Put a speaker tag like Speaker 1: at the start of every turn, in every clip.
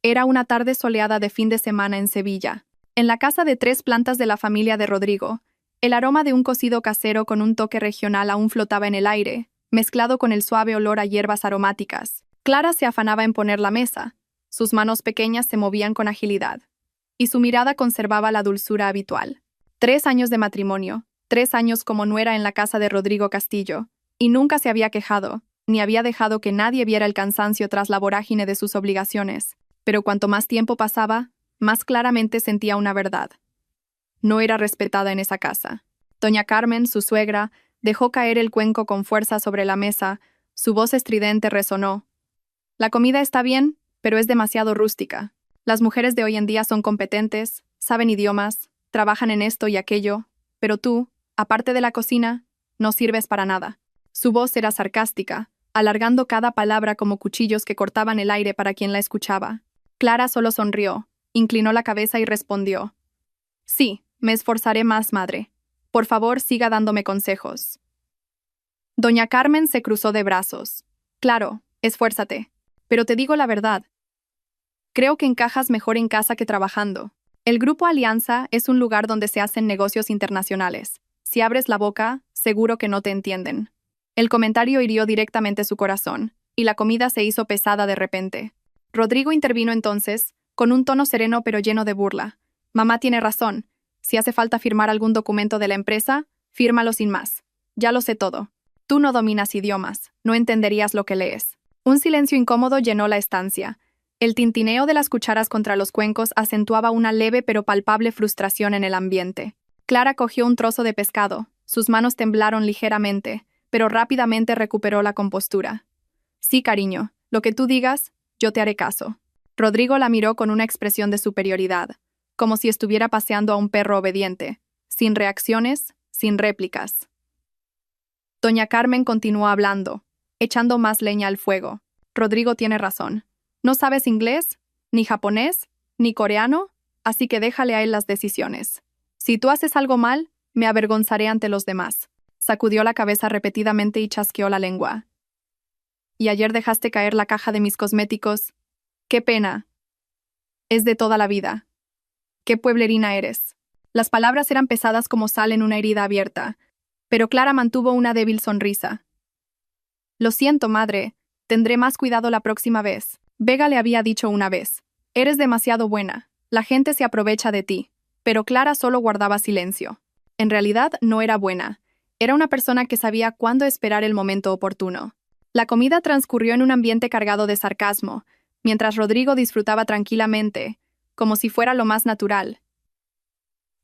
Speaker 1: Era una tarde soleada de fin de semana en Sevilla. En la casa de 3 plantas de la familia de Rodrigo, el aroma de un cocido casero con un toque regional aún flotaba en el aire, mezclado con el suave olor a hierbas aromáticas. Clara se afanaba en poner la mesa. Sus manos pequeñas se movían con agilidad, y su mirada conservaba la dulzura habitual. 3 años de matrimonio, 3 años como nuera en la casa de Rodrigo Castillo, y nunca se había quejado, ni había dejado que nadie viera el cansancio tras la vorágine de sus obligaciones. Pero cuanto más tiempo pasaba, más claramente sentía una verdad. No era respetada en esa casa. Doña Carmen, su suegra, dejó caer el cuenco con fuerza sobre la mesa, su voz estridente resonó. La comida está bien, pero es demasiado rústica. Las mujeres de hoy en día son competentes, saben idiomas, trabajan en esto y aquello, pero tú, aparte de la cocina, no sirves para nada. Su voz era sarcástica, alargando cada palabra como cuchillos que cortaban el aire para quien la escuchaba. Clara solo sonrió, inclinó la cabeza y respondió. Sí, me esforzaré más, madre. Por favor, siga dándome consejos. Doña Carmen se cruzó de brazos. Claro, esfuérzate. Pero te digo la verdad. Creo que encajas mejor en casa que trabajando. El Grupo Alianza es un lugar donde se hacen negocios internacionales. Si abres la boca, seguro que no te entienden. El comentario hirió directamente su corazón, y la comida se hizo pesada de repente. Rodrigo intervino entonces, con un tono sereno pero lleno de burla. Mamá tiene razón. Si hace falta firmar algún documento de la empresa, fírmalo sin más. Ya lo sé todo. Tú no dominas idiomas, no entenderías lo que lees. Un silencio incómodo llenó la estancia. El tintineo de las cucharas contra los cuencos acentuaba una leve pero palpable frustración en el ambiente. Clara cogió un trozo de pescado. Sus manos temblaron ligeramente, pero rápidamente recuperó la compostura. Sí, cariño, lo que tú digas, yo te haré caso. Rodrigo la miró con una expresión de superioridad, como si estuviera paseando a un perro obediente, sin reacciones, sin réplicas. Doña Carmen continuó hablando, echando más leña al fuego. Rodrigo tiene razón. No sabes inglés, ni japonés, ni coreano, así que déjale a él las decisiones. Si tú haces algo mal, me avergonzaré ante los demás. Sacudió la cabeza repetidamente y chasqueó la lengua. Y ayer dejaste caer la caja de mis cosméticos. ¡Qué pena! Es de toda la vida. ¡Qué pueblerina eres! Las palabras eran pesadas como sal en una herida abierta, pero Clara mantuvo una débil sonrisa. Lo siento, madre, tendré más cuidado la próxima vez. Vega le había dicho una vez. Eres demasiado buena, la gente se aprovecha de ti. Pero Clara solo guardaba silencio. En realidad no era buena. Era una persona que sabía cuándo esperar el momento oportuno. La comida transcurrió en un ambiente cargado de sarcasmo, mientras Rodrigo disfrutaba tranquilamente, como si fuera lo más natural.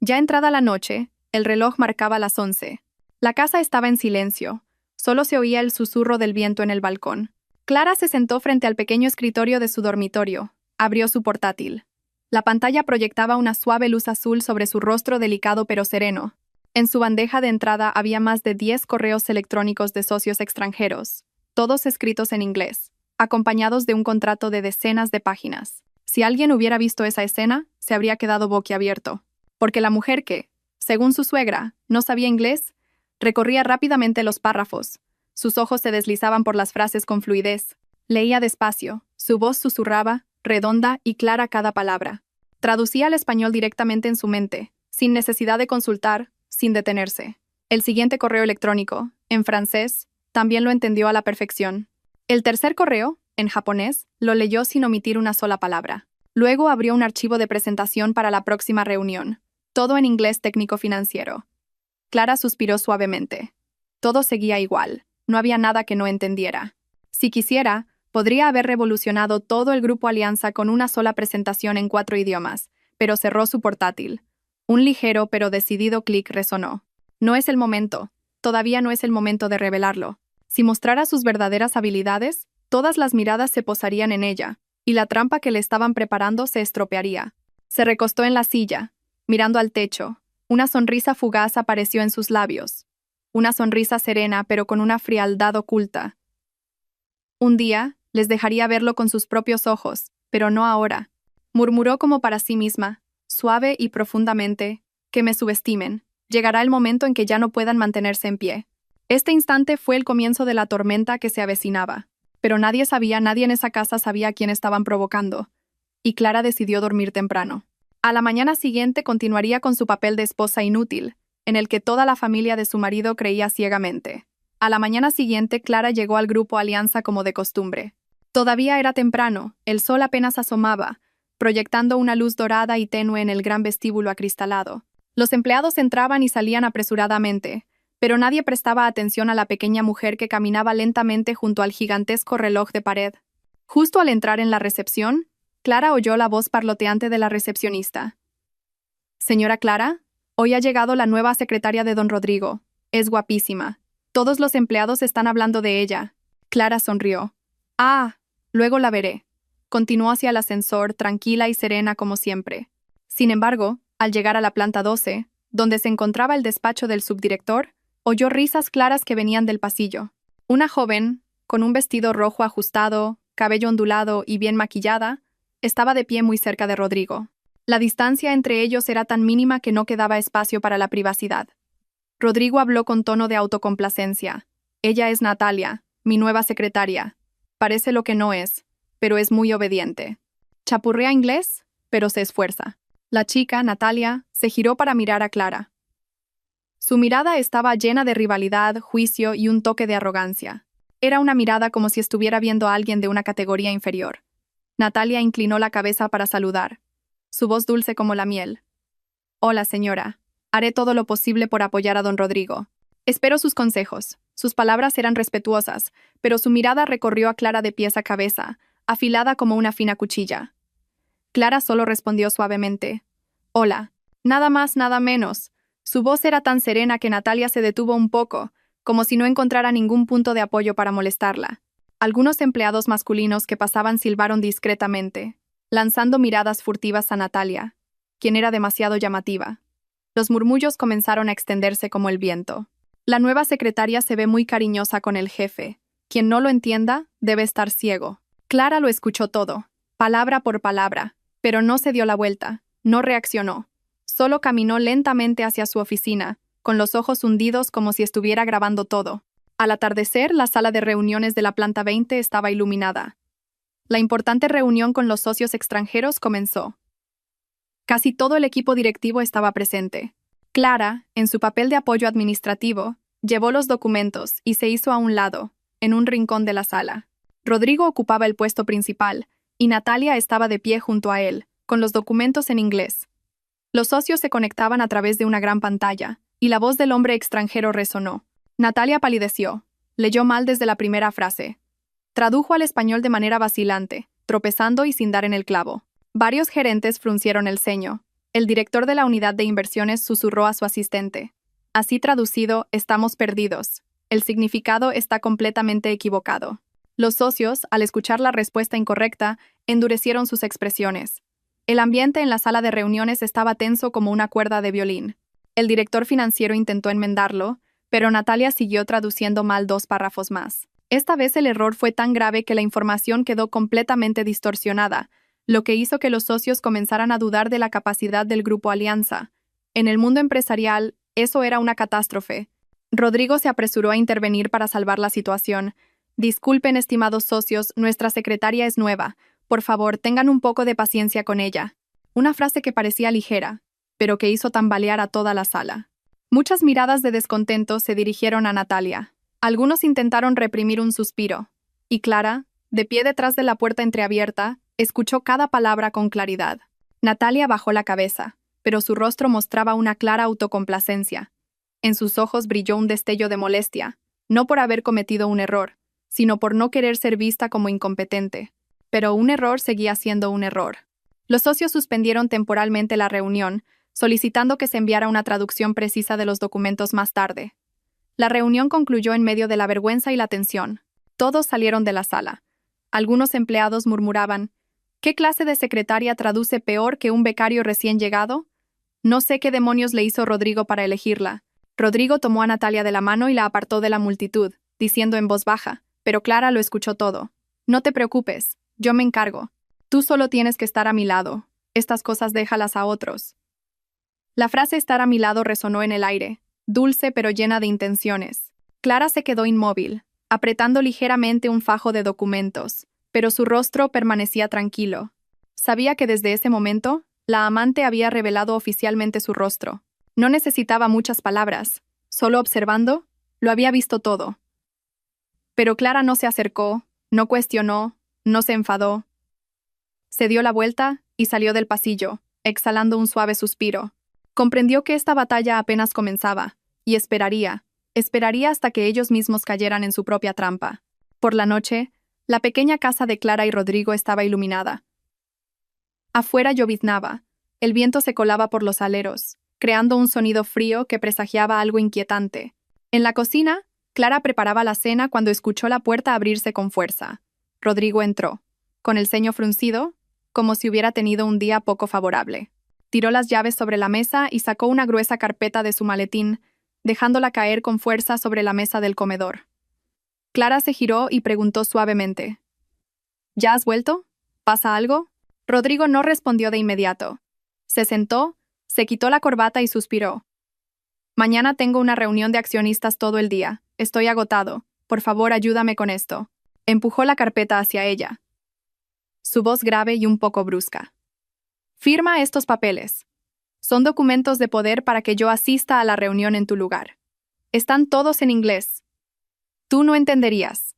Speaker 1: Ya entrada la noche, el reloj marcaba las 11. La casa estaba en silencio. Solo se oía el susurro del viento en el balcón. Clara se sentó frente al pequeño escritorio de su dormitorio. Abrió su portátil. La pantalla proyectaba una suave luz azul sobre su rostro delicado pero sereno. En su bandeja de entrada había más de 10 correos electrónicos de socios extranjeros, todos escritos en inglés, acompañados de un contrato de decenas de páginas. Si alguien hubiera visto esa escena, se habría quedado boquiabierto, porque la mujer que, según su suegra, no sabía inglés, recorría rápidamente los párrafos. Sus ojos se deslizaban por las frases con fluidez. Leía despacio, su voz susurraba, redonda y clara cada palabra. Traducía al español directamente en su mente, sin necesidad de consultar, sin detenerse. El siguiente correo electrónico, en francés, también lo entendió a la perfección. El tercer correo, en japonés, lo leyó sin omitir una sola palabra. Luego abrió un archivo de presentación para la próxima reunión, todo en inglés técnico-financiero. Clara suspiró suavemente. Todo seguía igual, no había nada que no entendiera. Si quisiera, podría haber revolucionado todo el Grupo Alianza con una sola presentación en 4 idiomas, pero cerró su portátil. Un ligero pero decidido clic resonó. No es el momento, todavía no es el momento de revelarlo. Si mostrara sus verdaderas habilidades, todas las miradas se posarían en ella, y la trampa que le estaban preparando se estropearía. Se recostó en la silla, mirando al techo. Una sonrisa fugaz apareció en sus labios. Una sonrisa serena pero con una frialdad oculta. Un día, les dejaría verlo con sus propios ojos, pero no ahora. Murmuró como para sí misma, suave y profundamente, que me subestimen. Llegará el momento en que ya no puedan mantenerse en pie. Este instante fue el comienzo de la tormenta que se avecinaba. Pero nadie en esa casa sabía a quién estaban provocando. y Clara decidió dormir temprano. A la mañana siguiente continuaría con su papel de esposa inútil, en el que toda la familia de su marido creía ciegamente. A la mañana siguiente, Clara llegó al grupo Alianza como de costumbre. Todavía era temprano, el sol apenas asomaba, proyectando una luz dorada y tenue en el gran vestíbulo acristalado. Los empleados entraban y salían apresuradamente, pero nadie prestaba atención a la pequeña mujer que caminaba lentamente junto al gigantesco reloj de pared. Justo al entrar en la recepción, Clara oyó la voz parloteante de la recepcionista. «Señora Clara, hoy ha llegado la nueva secretaria de don Rodrigo. Es guapísima. Todos los empleados están hablando de ella». Clara sonrió. «Ah, luego la veré». Continuó hacia el ascensor, tranquila y serena como siempre. Sin embargo, al llegar a la planta 12, donde se encontraba el despacho del subdirector, oyó risas claras que venían del pasillo. Una joven, con un vestido rojo ajustado, cabello ondulado y bien maquillada, estaba de pie muy cerca de Rodrigo. La distancia entre ellos era tan mínima que no quedaba espacio para la privacidad. Rodrigo habló con tono de autocomplacencia. «Ella es Natalia, mi nueva secretaria. Parece lo que no es, pero es muy obediente. Chapurrea inglés, pero se esfuerza». La chica, Natalia, se giró para mirar a Clara. Su mirada estaba llena de rivalidad, juicio y un toque de arrogancia. Era una mirada como si estuviera viendo a alguien de una categoría inferior. Natalia inclinó la cabeza para saludar, su voz dulce como la miel. «Hola, señora. Haré todo lo posible por apoyar a don Rodrigo. Espero sus consejos». Sus palabras eran respetuosas, pero su mirada recorrió a Clara de pies a cabeza, afilada como una fina cuchilla. Clara solo respondió suavemente. «Hola». Nada más, nada menos. Su voz era tan serena que Natalia se detuvo un poco, como si no encontrara ningún punto de apoyo para molestarla. Algunos empleados masculinos que pasaban silbaron discretamente, lanzando miradas furtivas a Natalia, quien era demasiado llamativa. Los murmullos comenzaron a extenderse como el viento. «La nueva secretaria se ve muy cariñosa con el jefe. Quien no lo entienda, debe estar ciego». Clara lo escuchó todo, palabra por palabra, pero no se dio la vuelta, no reaccionó. Solo caminó lentamente hacia su oficina, con los ojos hundidos como si estuviera grabando todo. Al atardecer, la sala de reuniones de la planta 20 estaba iluminada. La importante reunión con los socios extranjeros comenzó. Casi todo el equipo directivo estaba presente. Clara, en su papel de apoyo administrativo, llevó los documentos y se hizo a un lado, en un rincón de la sala. Rodrigo ocupaba el puesto principal, y Natalia estaba de pie junto a él, con los documentos en inglés. Los socios se conectaban a través de una gran pantalla, y la voz del hombre extranjero resonó. Natalia palideció. Leyó mal desde la primera frase. Tradujo al español de manera vacilante, tropezando y sin dar en el clavo. Varios gerentes fruncieron el ceño. El director de la unidad de inversiones susurró a su asistente. Así traducido, estamos perdidos. El significado está completamente equivocado. Los socios, al escuchar la respuesta incorrecta, endurecieron sus expresiones. El ambiente en la sala de reuniones estaba tenso como una cuerda de violín. El director financiero intentó enmendarlo, pero Natalia siguió traduciendo mal 2 párrafos más. Esta vez el error fue tan grave que la información quedó completamente distorsionada, lo que hizo que los socios comenzaran a dudar de la capacidad del Grupo Alianza. En el mundo empresarial, eso era una catástrofe. Rodrigo se apresuró a intervenir para salvar la situación. «Disculpen, estimados socios, nuestra secretaria es nueva. Por favor, tengan un poco de paciencia con ella». Una frase que parecía ligera, pero que hizo tambalear a toda la sala. Muchas miradas de descontento se dirigieron a Natalia. Algunos intentaron reprimir un suspiro, y Clara, de pie detrás de la puerta entreabierta, escuchó cada palabra con claridad. Natalia bajó la cabeza, pero su rostro mostraba una clara autocomplacencia. En sus ojos brilló un destello de molestia, no por haber cometido un error, sino por no querer ser vista como incompetente. Pero un error seguía siendo un error. Los socios suspendieron temporalmente la reunión, solicitando que se enviara una traducción precisa de los documentos más tarde. La reunión concluyó en medio de la vergüenza y la tensión. Todos salieron de la sala. Algunos empleados murmuraban: «¿Qué clase de secretaria traduce peor que un becario recién llegado? No sé qué demonios le hizo Rodrigo para elegirla». Rodrigo tomó a Natalia de la mano y la apartó de la multitud, diciendo en voz baja, pero Clara lo escuchó todo: «No te preocupes, yo me encargo. Tú solo tienes que estar a mi lado. Estas cosas déjalas a otros». La frase «estar a mi lado» resonó en el aire, dulce pero llena de intenciones. Clara se quedó inmóvil, apretando ligeramente un fajo de documentos, pero su rostro permanecía tranquilo. Sabía que desde ese momento, la amante había revelado oficialmente su rostro. No necesitaba muchas palabras. Solo observando, lo había visto todo. Pero Clara no se acercó, no cuestionó, no se enfadó. Se dio la vuelta y salió del pasillo, exhalando un suave suspiro. Comprendió que esta batalla apenas comenzaba, y esperaría hasta que ellos mismos cayeran en su propia trampa. Por la noche, la pequeña casa de Clara y Rodrigo estaba iluminada. Afuera lloviznaba, el viento se colaba por los aleros, creando un sonido frío que presagiaba algo inquietante. En la cocina, Clara preparaba la cena cuando escuchó la puerta abrirse con fuerza. Rodrigo entró, con el ceño fruncido, como si hubiera tenido un día poco favorable. Tiró las llaves sobre la mesa y sacó una gruesa carpeta de su maletín, dejándola caer con fuerza sobre la mesa del comedor. Clara se giró y preguntó suavemente: ¿Ya has vuelto? ¿Pasa algo? Rodrigo no respondió de inmediato. Se sentó, se quitó la corbata y suspiró. Mañana tengo una reunión de accionistas todo el día. Estoy agotado. Por favor, ayúdame con esto. Empujó la carpeta hacia ella. Su voz grave y un poco brusca. Firma estos papeles. Son documentos de poder para que yo asista a la reunión en tu lugar. Están todos en inglés. Tú no entenderías.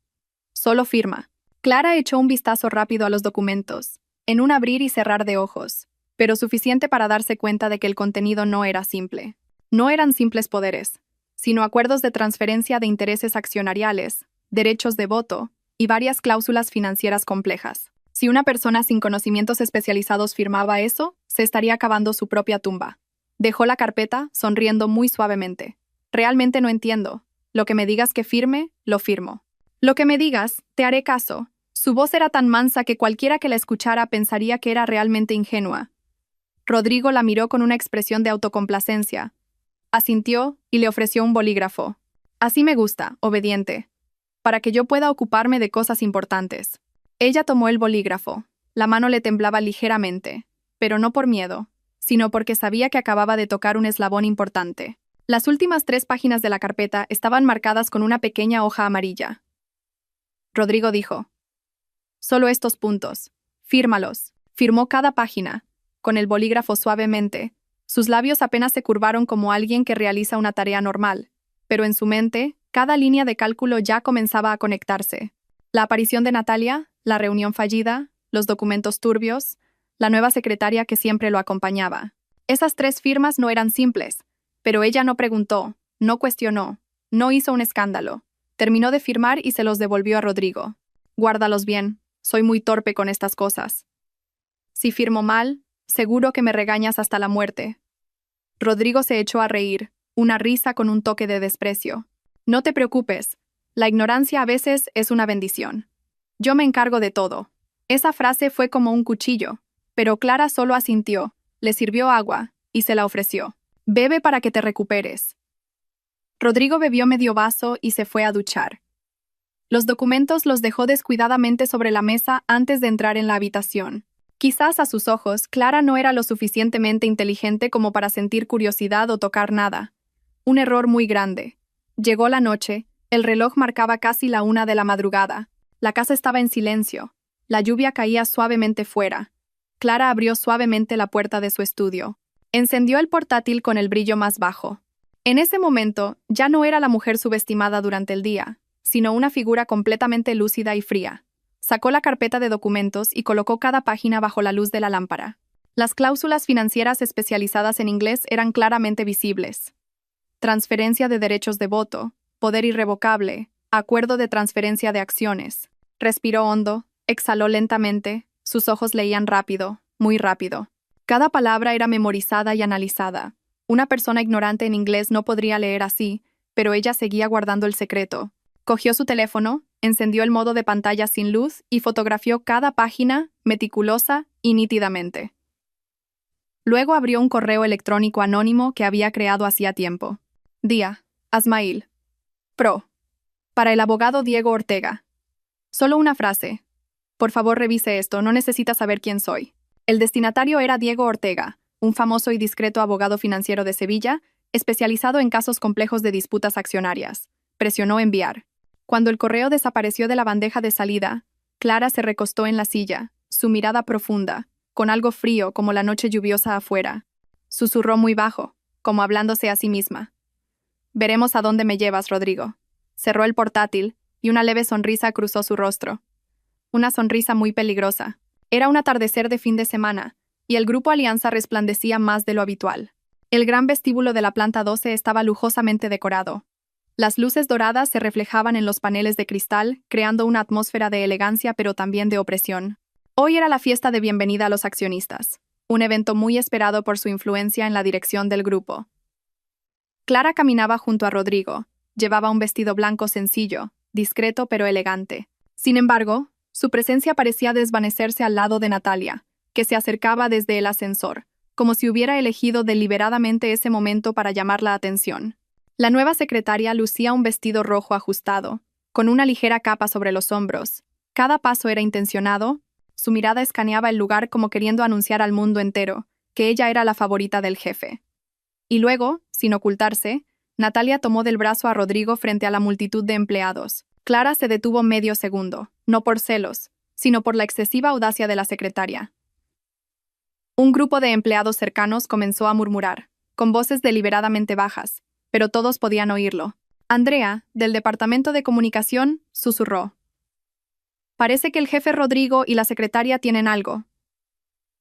Speaker 1: Solo firma. Clara echó un vistazo rápido a los documentos, en un abrir y cerrar de ojos, pero suficiente para darse cuenta de que el contenido no era simple. No eran simples poderes, sino acuerdos de transferencia de intereses accionariales, derechos de voto y varias cláusulas financieras complejas. Si una persona sin conocimientos especializados firmaba eso, se estaría cavando su propia tumba. Dejó la carpeta, sonriendo muy suavemente. Realmente no entiendo. Lo que me digas que firme, lo firmo. Lo que me digas, te haré caso. Su voz era tan mansa que cualquiera que la escuchara pensaría que era realmente ingenua. Rodrigo la miró con una expresión de autocomplacencia. Asintió y le ofreció un bolígrafo. Así me gusta, obediente. Para que yo pueda ocuparme de cosas importantes. Ella tomó el bolígrafo. La mano le temblaba ligeramente, pero no por miedo, sino porque sabía que acababa de tocar un eslabón importante. Las últimas 3 páginas de la carpeta estaban marcadas con una pequeña hoja amarilla. Rodrigo dijo: solo estos puntos. Fírmalos. Firmó cada página, con el bolígrafo suavemente. Sus labios apenas se curvaron como alguien que realiza una tarea normal, pero en su mente, cada línea de cálculo ya comenzaba a conectarse. La aparición de Natalia, la reunión fallida, los documentos turbios, la nueva secretaria que siempre lo acompañaba. Esas 3 firmas no eran simples, pero ella no preguntó, no cuestionó, no hizo un escándalo. Terminó de firmar y se los devolvió a Rodrigo. Guárdalos bien, soy muy torpe con estas cosas. Si firmo mal, seguro que me regañas hasta la muerte. Rodrigo se echó a reír, una risa con un toque de desprecio. No te preocupes, la ignorancia a veces es una bendición. Yo me encargo de todo. Esa frase fue como un cuchillo, pero Clara solo asintió, le sirvió agua y se la ofreció. Bebe para que te recuperes. Rodrigo bebió medio vaso y se fue a duchar. Los documentos los dejó descuidadamente sobre la mesa antes de entrar en la habitación. Quizás a sus ojos, Clara no era lo suficientemente inteligente como para sentir curiosidad o tocar nada. Un error muy grande. Llegó la noche, el reloj marcaba casi la 1 de la madrugada. La casa estaba en silencio. La lluvia caía suavemente fuera. Clara abrió suavemente la puerta de su estudio. Encendió el portátil con el brillo más bajo. En ese momento, ya no era la mujer subestimada durante el día, sino una figura completamente lúcida y fría. Sacó la carpeta de documentos y colocó cada página bajo la luz de la lámpara. Las cláusulas financieras especializadas en inglés eran claramente visibles. Transferencia de derechos de voto, poder irrevocable, acuerdo de transferencia de acciones. Respiró hondo, exhaló lentamente, sus ojos leían rápido, muy rápido. Cada palabra era memorizada y analizada. Una persona ignorante en inglés no podría leer así, pero ella seguía guardando el secreto. Cogió su teléfono, encendió el modo de pantalla sin luz y fotografió cada página, meticulosa y nítidamente. Luego abrió un correo electrónico anónimo que había creado hacía tiempo. Día, Asmail. Pro. Para el abogado Diego Ortega. Solo una frase. Por favor, revise esto, no necesita saber quién soy. El destinatario era Diego Ortega, un famoso y discreto abogado financiero de Sevilla, especializado en casos complejos de disputas accionarias. Presionó enviar. Cuando el correo desapareció de la bandeja de salida, Clara se recostó en la silla, su mirada profunda, con algo frío como la noche lluviosa afuera. Susurró muy bajo, como hablándose a sí misma. Veremos a dónde me llevas, Rodrigo. Cerró el portátil, y una leve sonrisa cruzó su rostro. Una sonrisa muy peligrosa. Era un atardecer de fin de semana, y el grupo Alianza resplandecía más de lo habitual. El gran vestíbulo de la planta 12 estaba lujosamente decorado. Las luces doradas se reflejaban en los paneles de cristal, creando una atmósfera de elegancia pero también de opresión. Hoy era la fiesta de bienvenida a los accionistas, un evento muy esperado por su influencia en la dirección del grupo. Clara caminaba junto a Rodrigo. Llevaba un vestido blanco sencillo, discreto pero elegante. Sin embargo, su presencia parecía desvanecerse al lado de Natalia, que se acercaba desde el ascensor, como si hubiera elegido deliberadamente ese momento para llamar la atención. La nueva secretaria lucía un vestido rojo ajustado, con una ligera capa sobre los hombros. Cada paso era intencionado, su mirada escaneaba el lugar como queriendo anunciar al mundo entero que ella era la favorita del jefe. Y luego, sin ocultarse, Natalia tomó del brazo a Rodrigo frente a la multitud de empleados. Clara se detuvo medio segundo, no por celos, sino por la excesiva audacia de la secretaria. Un grupo de empleados cercanos comenzó a murmurar, con voces deliberadamente bajas, pero todos podían oírlo. Andrea, del departamento de comunicación, susurró. Parece que el jefe Rodrigo y la secretaria tienen algo.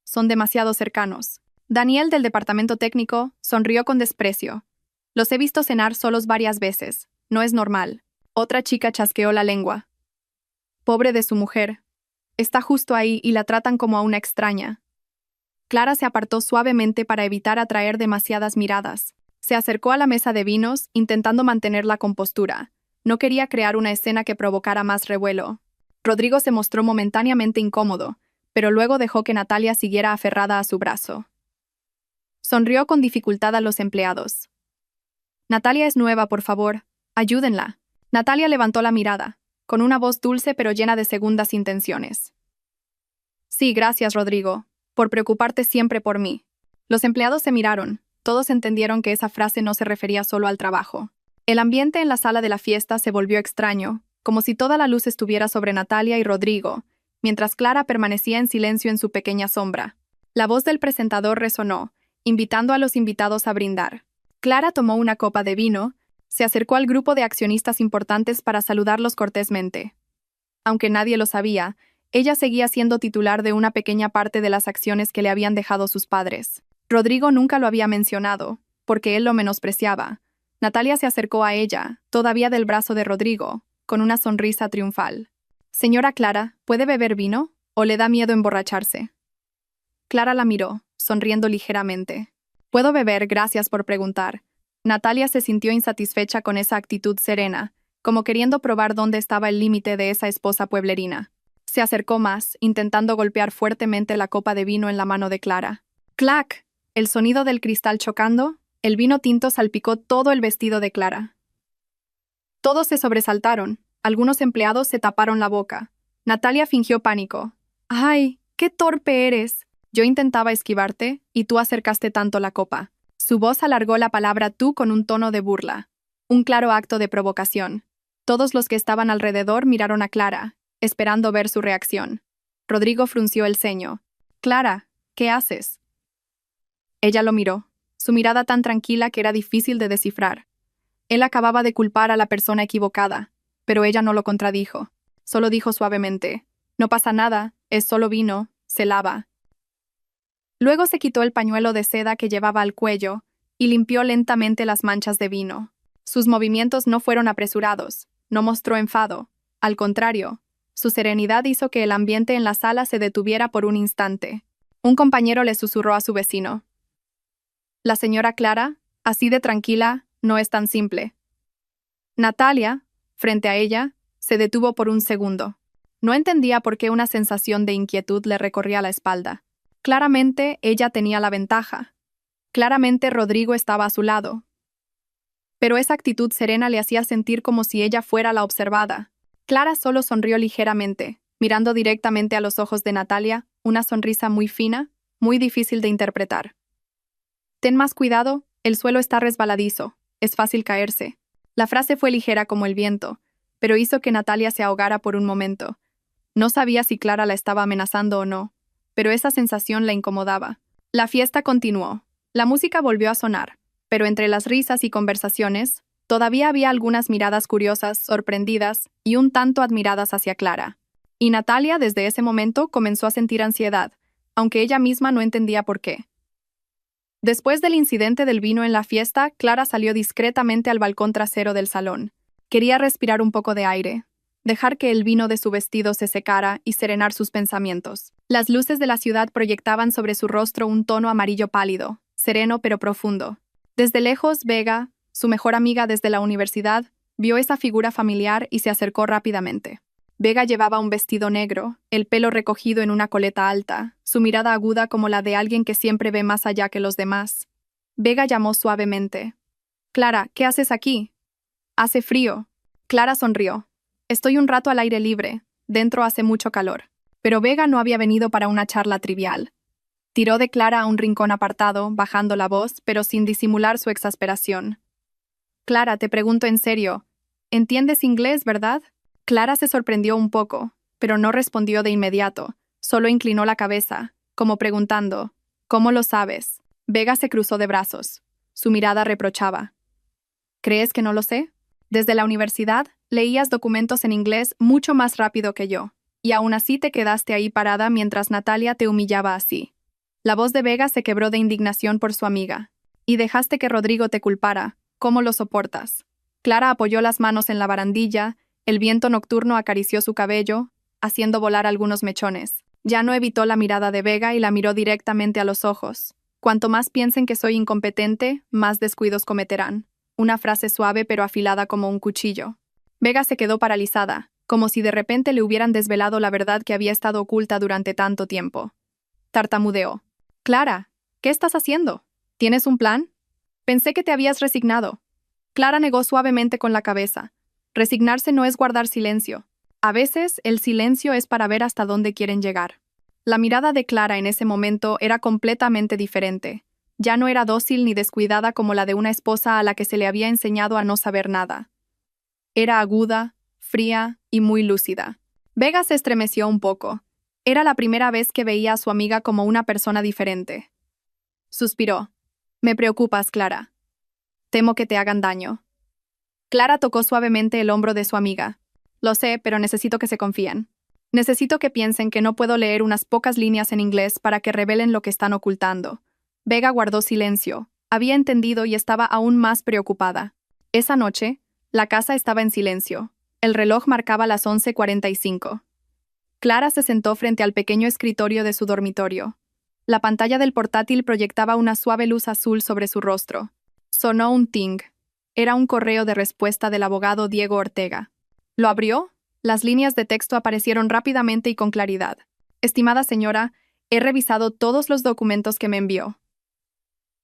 Speaker 1: Son demasiado cercanos. Daniel, del departamento técnico, sonrió con desprecio. Los he visto cenar solos varias veces. No es normal. Otra chica chasqueó la lengua. Pobre de su mujer. Está justo ahí y la tratan como a una extraña. Clara se apartó suavemente para evitar atraer demasiadas miradas. Se acercó a la mesa de vinos, intentando mantener la compostura. No quería crear una escena que provocara más revuelo. Rodrigo se mostró momentáneamente incómodo, pero luego dejó que Natalia siguiera aferrada a su brazo. Sonrió con dificultad a los empleados. Natalia es nueva, por favor. Ayúdenla. Natalia levantó la mirada, con una voz dulce pero llena de segundas intenciones. Sí, gracias, Rodrigo, por preocuparte siempre por mí. Los empleados se miraron. Todos entendieron que esa frase no se refería solo al trabajo. El ambiente en la sala de la fiesta se volvió extraño, como si toda la luz estuviera sobre Natalia y Rodrigo, mientras Clara permanecía en silencio en su pequeña sombra. La voz del presentador resonó, invitando a los invitados a brindar. Clara tomó una copa de vino, se acercó al grupo de accionistas importantes para saludarlos cortésmente. Aunque nadie lo sabía, ella seguía siendo titular de una pequeña parte de las acciones que le habían dejado sus padres. Rodrigo nunca lo había mencionado, porque él lo menospreciaba. Natalia se acercó a ella, todavía del brazo de Rodrigo, con una sonrisa triunfal. Señora Clara, ¿puede beber vino? ¿O le da miedo emborracharse? Clara la miró, sonriendo ligeramente. Puedo beber, gracias por preguntar. Natalia se sintió insatisfecha con esa actitud serena, como queriendo probar dónde estaba el límite de esa esposa pueblerina. Se acercó más, intentando golpear fuertemente la copa de vino en la mano de Clara. ¡Clac! El sonido del cristal chocando, el vino tinto salpicó todo el vestido de Clara. Todos se sobresaltaron, algunos empleados se taparon la boca. Natalia fingió pánico. ¡Ay, qué torpe eres! Yo intentaba esquivarte, y tú acercaste tanto la copa. Su voz alargó la palabra tú con un tono de burla. Un claro acto de provocación. Todos los que estaban alrededor miraron a Clara, esperando ver su reacción. Rodrigo frunció el ceño. Clara, ¿qué haces? Ella lo miró, su mirada tan tranquila que era difícil de descifrar. Él acababa de culpar a la persona equivocada, pero ella no lo contradijo. Solo dijo suavemente, no pasa nada, es solo vino, se lava. Luego se quitó el pañuelo de seda que llevaba al cuello y limpió lentamente las manchas de vino. Sus movimientos no fueron apresurados, no mostró enfado. Al contrario, su serenidad hizo que el ambiente en la sala se detuviera por un instante. Un compañero le susurró a su vecino. La señora Clara, así de tranquila, no es tan simple. Natalia, frente a ella, se detuvo por un segundo. No entendía por qué una sensación de inquietud le recorría la espalda. Claramente, ella tenía la ventaja. Claramente, Rodrigo estaba a su lado. Pero esa actitud serena le hacía sentir como si ella fuera la observada. Clara solo sonrió ligeramente, mirando directamente a los ojos de Natalia, una sonrisa muy fina, muy difícil de interpretar. Ten más cuidado, el suelo está resbaladizo, es fácil caerse. La frase fue ligera como el viento, pero hizo que Natalia se ahogara por un momento. No sabía si Clara la estaba amenazando o no, pero esa sensación la incomodaba. La fiesta continuó. La música volvió a sonar, pero entre las risas y conversaciones, todavía había algunas miradas curiosas, sorprendidas y un tanto admiradas hacia Clara. Y Natalia desde ese momento comenzó a sentir ansiedad, aunque ella misma no entendía por qué. Después del incidente del vino en la fiesta, Clara salió discretamente al balcón trasero del salón. Quería respirar un poco de aire, dejar que el vino de su vestido se secara y serenar sus pensamientos. Las luces de la ciudad proyectaban sobre su rostro un tono amarillo pálido, sereno pero profundo. Desde lejos, Vega, su mejor amiga desde la universidad, vio esa figura familiar y se acercó rápidamente. Vega llevaba un vestido negro, el pelo recogido en una coleta alta, su mirada aguda como la de alguien que siempre ve más allá que los demás. Vega llamó suavemente. «Clara, ¿qué haces aquí?» «Hace frío». Clara sonrió. «Estoy un rato al aire libre. Dentro hace mucho calor». Pero Vega no había venido para una charla trivial. Tiró de Clara a un rincón apartado, bajando la voz, pero sin disimular su exasperación. «Clara, te pregunto en serio. ¿Entiendes inglés, verdad?» Clara se sorprendió un poco, pero no respondió de inmediato. Solo inclinó la cabeza, como preguntando, «¿Cómo lo sabes?» Vega se cruzó de brazos. Su mirada reprochaba. «¿Crees que no lo sé? Desde la universidad, leías documentos en inglés mucho más rápido que yo, y aún así te quedaste ahí parada mientras Natalia te humillaba así». La voz de Vega se quebró de indignación por su amiga. «Y dejaste que Rodrigo te culpara. ¿Cómo lo soportas?» Clara apoyó las manos en la barandilla. El viento nocturno acarició su cabello, haciendo volar algunos mechones. Ya no evitó la mirada de Vega y la miró directamente a los ojos. «Cuanto más piensen que soy incompetente, más descuidos cometerán». Una frase suave pero afilada como un cuchillo. Vega se quedó paralizada, como si de repente le hubieran desvelado la verdad que había estado oculta durante tanto tiempo. Tartamudeó. «Clara, ¿qué estás haciendo? ¿Tienes un plan? Pensé que te habías resignado». Clara negó suavemente con la cabeza. Resignarse no es guardar silencio. A veces, el silencio es para ver hasta dónde quieren llegar. La mirada de Clara en ese momento era completamente diferente. Ya no era dócil ni descuidada como la de una esposa a la que se le había enseñado a no saber nada. Era aguda, fría y muy lúcida. Vega se estremeció un poco. Era la primera vez que veía a su amiga como una persona diferente. Suspiró. «Me preocupas, Clara. Temo que te hagan daño». Clara tocó suavemente el hombro de su amiga. «Lo sé, pero necesito que se confíen. Necesito que piensen que no puedo leer unas pocas líneas en inglés para que revelen lo que están ocultando». Vega guardó silencio. Había entendido y estaba aún más preocupada. Esa noche, la casa estaba en silencio. El reloj marcaba las 11:45. Clara se sentó frente al pequeño escritorio de su dormitorio. La pantalla del portátil proyectaba una suave luz azul sobre su rostro. Sonó un ting. Era un correo de respuesta del abogado Diego Ortega. ¿Lo abrió? Las líneas de texto aparecieron rápidamente y con claridad. «Estimada señora, he revisado todos los documentos que me envió.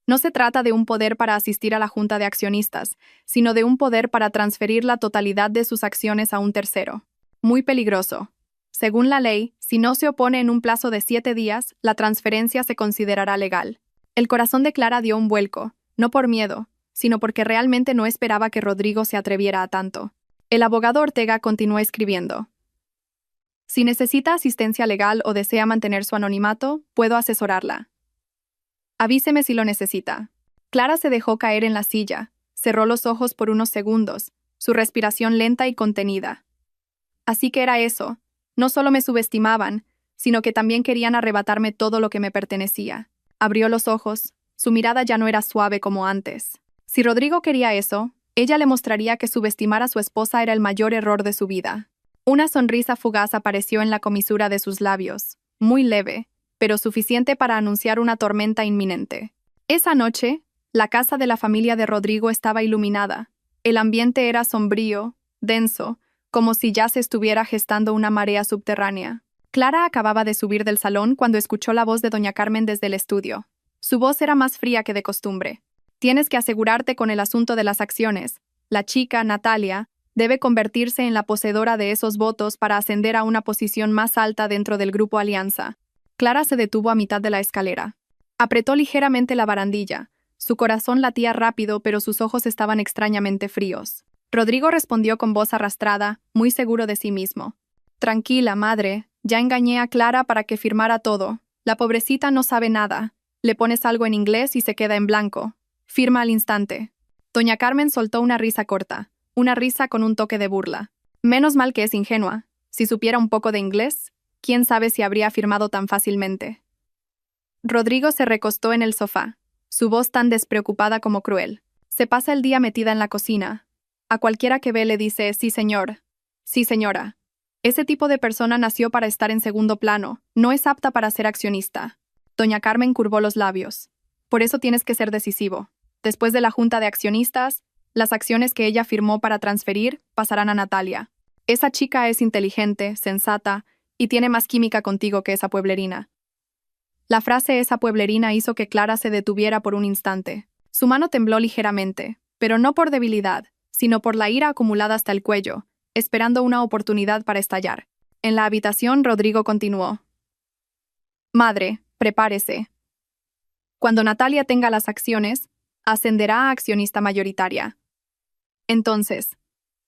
Speaker 1: No se trata de un poder para asistir a la junta de accionistas, sino de un poder para transferir la totalidad de sus acciones a un tercero. Muy peligroso. Según la ley, si no se opone en un plazo de 7 días, la transferencia se considerará legal». El corazón de Clara dio un vuelco, no por miedo, sino porque realmente no esperaba que Rodrigo se atreviera a tanto. El abogado Ortega continuó escribiendo. «Si necesita asistencia legal o desea mantener su anonimato, puedo asesorarla. Avíseme si lo necesita». Clara se dejó caer en la silla, cerró los ojos por unos segundos, su respiración lenta y contenida. Así que era eso. No solo me subestimaban, sino que también querían arrebatarme todo lo que me pertenecía. Abrió los ojos. Su mirada ya no era suave como antes. Si Rodrigo quería eso, ella le mostraría que subestimar a su esposa era el mayor error de su vida. Una sonrisa fugaz apareció en la comisura de sus labios, muy leve, pero suficiente para anunciar una tormenta inminente. Esa noche, la casa de la familia de Rodrigo estaba iluminada. El ambiente era sombrío, denso, como si ya se estuviera gestando una marea subterránea. Clara acababa de subir del salón cuando escuchó la voz de doña Carmen desde el estudio. Su voz era más fría que de costumbre. «Tienes que asegurarte con el asunto de las acciones. La chica, Natalia, debe convertirse en la poseedora de esos votos para ascender a una posición más alta dentro del grupo Alianza». Clara se detuvo a mitad de la escalera. Apretó ligeramente la barandilla. Su corazón latía rápido, pero sus ojos estaban extrañamente fríos. Rodrigo respondió con voz arrastrada, muy seguro de sí mismo. «Tranquila, madre. Ya engañé a Clara para que firmara todo. La pobrecita no sabe nada. Le pones algo en inglés y se queda en blanco. Firma al instante. Doña Carmen soltó una risa corta, una risa con un toque de burla. Menos mal que es ingenua. Si supiera un poco de inglés, quién sabe si habría firmado tan fácilmente. Rodrigo se recostó en el sofá, su voz tan despreocupada como cruel. Se pasa el día metida en la cocina. A cualquiera que ve le dice, sí señor, sí señora. Ese tipo de persona nació para estar en segundo plano, no es apta para ser accionista. Doña Carmen curvó los labios. Por eso tienes que ser decisivo. Después de la junta de accionistas, las acciones que ella firmó para transferir pasarán a Natalia. Esa chica es inteligente, sensata, y tiene más química contigo que esa pueblerina. La frase esa pueblerina hizo que Clara se detuviera por un instante. Su mano tembló ligeramente, pero no por debilidad, sino por la ira acumulada hasta el cuello, esperando una oportunidad para estallar. En la habitación, Rodrigo continuó. Madre, prepárese. Cuando Natalia tenga las acciones, ascenderá a accionista mayoritaria. Entonces,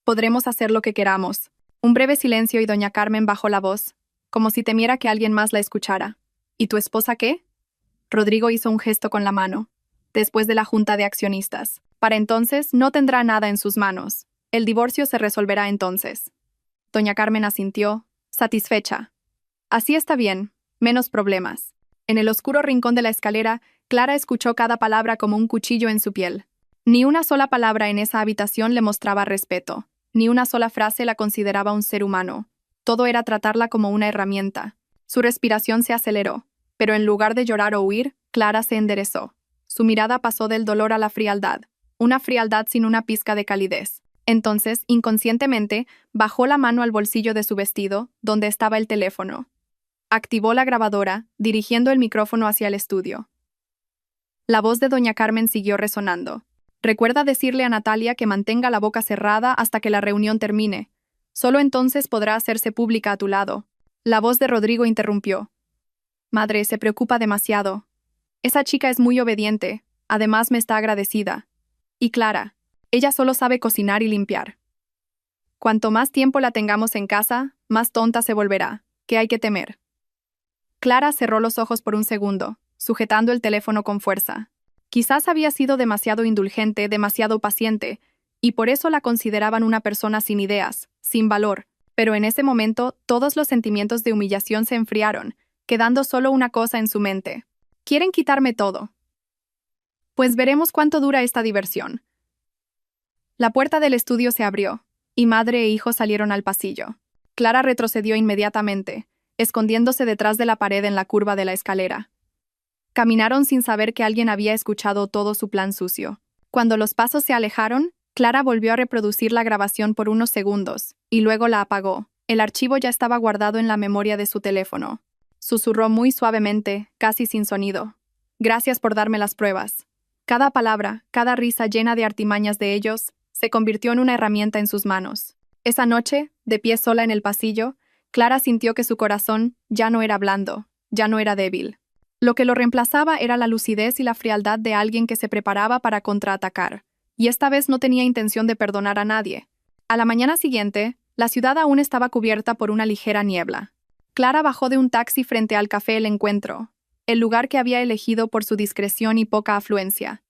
Speaker 1: podremos hacer lo que queramos. Un breve silencio y doña Carmen bajó la voz, como si temiera que alguien más la escuchara. ¿Y tu esposa qué? Rodrigo hizo un gesto con la mano. Después de la junta de accionistas. Para entonces no tendrá nada en sus manos. El divorcio se resolverá entonces. Doña Carmen asintió, satisfecha. Así está bien, menos problemas. En el oscuro rincón de la escalera, Clara escuchó cada palabra como un cuchillo en su piel. Ni una sola palabra en esa habitación le mostraba respeto. Ni una sola frase la consideraba un ser humano. Todo era tratarla como una herramienta. Su respiración se aceleró, pero en lugar de llorar o huir, Clara se enderezó. Su mirada pasó del dolor a la frialdad, una frialdad sin una pizca de calidez. Entonces, inconscientemente, bajó la mano al bolsillo de su vestido, donde estaba el teléfono. Activó la grabadora, dirigiendo el micrófono hacia el estudio. La voz de doña Carmen siguió resonando. Recuerda decirle a Natalia que mantenga la boca cerrada hasta que la reunión termine. Solo entonces podrá hacerse pública a tu lado. La voz de Rodrigo interrumpió. Madre, se preocupa demasiado. Esa chica es muy obediente, además me está agradecida. Y Clara, ella solo sabe cocinar y limpiar. Cuanto más tiempo la tengamos en casa, más tonta se volverá. ¿Qué hay que temer? Clara cerró los ojos por un segundo, sujetando el teléfono con fuerza. Quizás había sido demasiado indulgente, demasiado paciente, y por eso la consideraban una persona sin ideas, sin valor. Pero en ese momento, todos los sentimientos de humillación se enfriaron, quedando solo una cosa en su mente. Quieren quitarme todo. Pues veremos cuánto dura esta diversión. La puerta del estudio se abrió, y madre e hijo salieron al pasillo. Clara retrocedió inmediatamente, escondiéndose detrás de la pared en la curva de la escalera. Caminaron sin saber que alguien había escuchado todo su plan sucio. Cuando los pasos se alejaron, Clara volvió a reproducir la grabación por unos segundos, y luego la apagó. El archivo ya estaba guardado en la memoria de su teléfono. Susurró muy suavemente, casi sin sonido. Gracias por darme las pruebas. Cada palabra, cada risa llena de artimañas de ellos, se convirtió en una herramienta en sus manos. Esa noche, de pie sola en el pasillo, Clara sintió que su corazón ya no era blando, ya no era débil. Lo que lo reemplazaba era la lucidez y la frialdad de alguien que se preparaba para contraatacar, y esta vez no tenía intención de perdonar a nadie. A la mañana siguiente, la ciudad aún estaba cubierta por una ligera niebla. Clara bajó de un taxi frente al Café El Encuentro, el lugar que había elegido por su discreción y poca afluencia.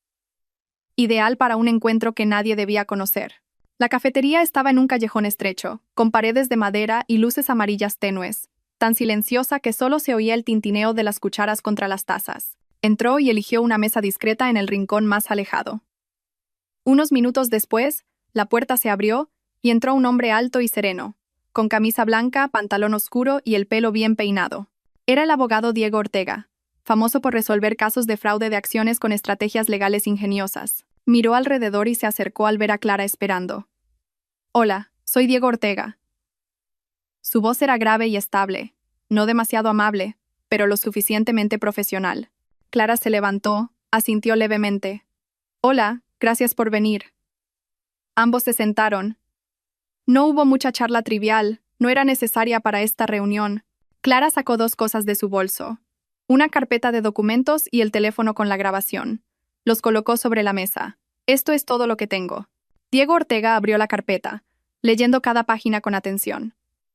Speaker 1: Ideal para un encuentro que nadie debía conocer. La cafetería estaba en un callejón estrecho, con paredes de madera y luces amarillas tenues, tan silenciosa que solo se oía el tintineo de las cucharas contra las tazas. Entró y eligió una mesa discreta en el rincón más alejado. Unos minutos después, la puerta se abrió y entró un hombre alto y sereno, con camisa blanca, pantalón oscuro y el pelo bien peinado. Era el abogado Diego Ortega, famoso por resolver casos de fraude de acciones con estrategias legales ingeniosas. Miró alrededor y se acercó al ver a Clara esperando. Hola, soy Diego Ortega. Su voz era grave y estable, no demasiado amable, pero lo suficientemente profesional. Clara se levantó, asintió levemente. Hola, gracias por venir. Ambos se sentaron. No hubo mucha charla trivial, no era necesaria para esta reunión. Clara sacó dos cosas de su bolso. Una carpeta de documentos y el teléfono con la grabación. Los colocó sobre la mesa. Esto es todo lo que tengo. Diego Ortega abrió la carpeta, leyendo cada página con atención.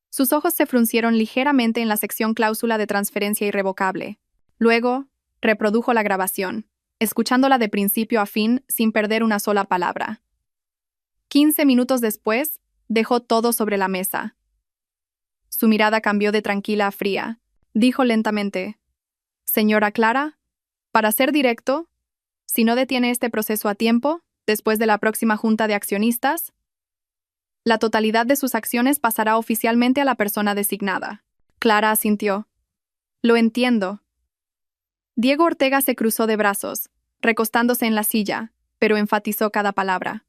Speaker 1: Sus ojos se fruncieron ligeramente en la sección cláusula de transferencia irrevocable. Luego, reprodujo la grabación, escuchándola de principio a fin sin perder una sola palabra. 15 minutos después, dejó todo sobre la mesa. Su mirada cambió de tranquila a fría. Dijo lentamente: «Señora Clara, para ser directo, si no detiene este proceso a tiempo, después de la próxima junta de accionistas, la totalidad de sus acciones pasará oficialmente a la persona designada». Clara asintió. «Lo entiendo». Diego Ortega se cruzó de brazos, recostándose en la silla, pero enfatizó cada palabra.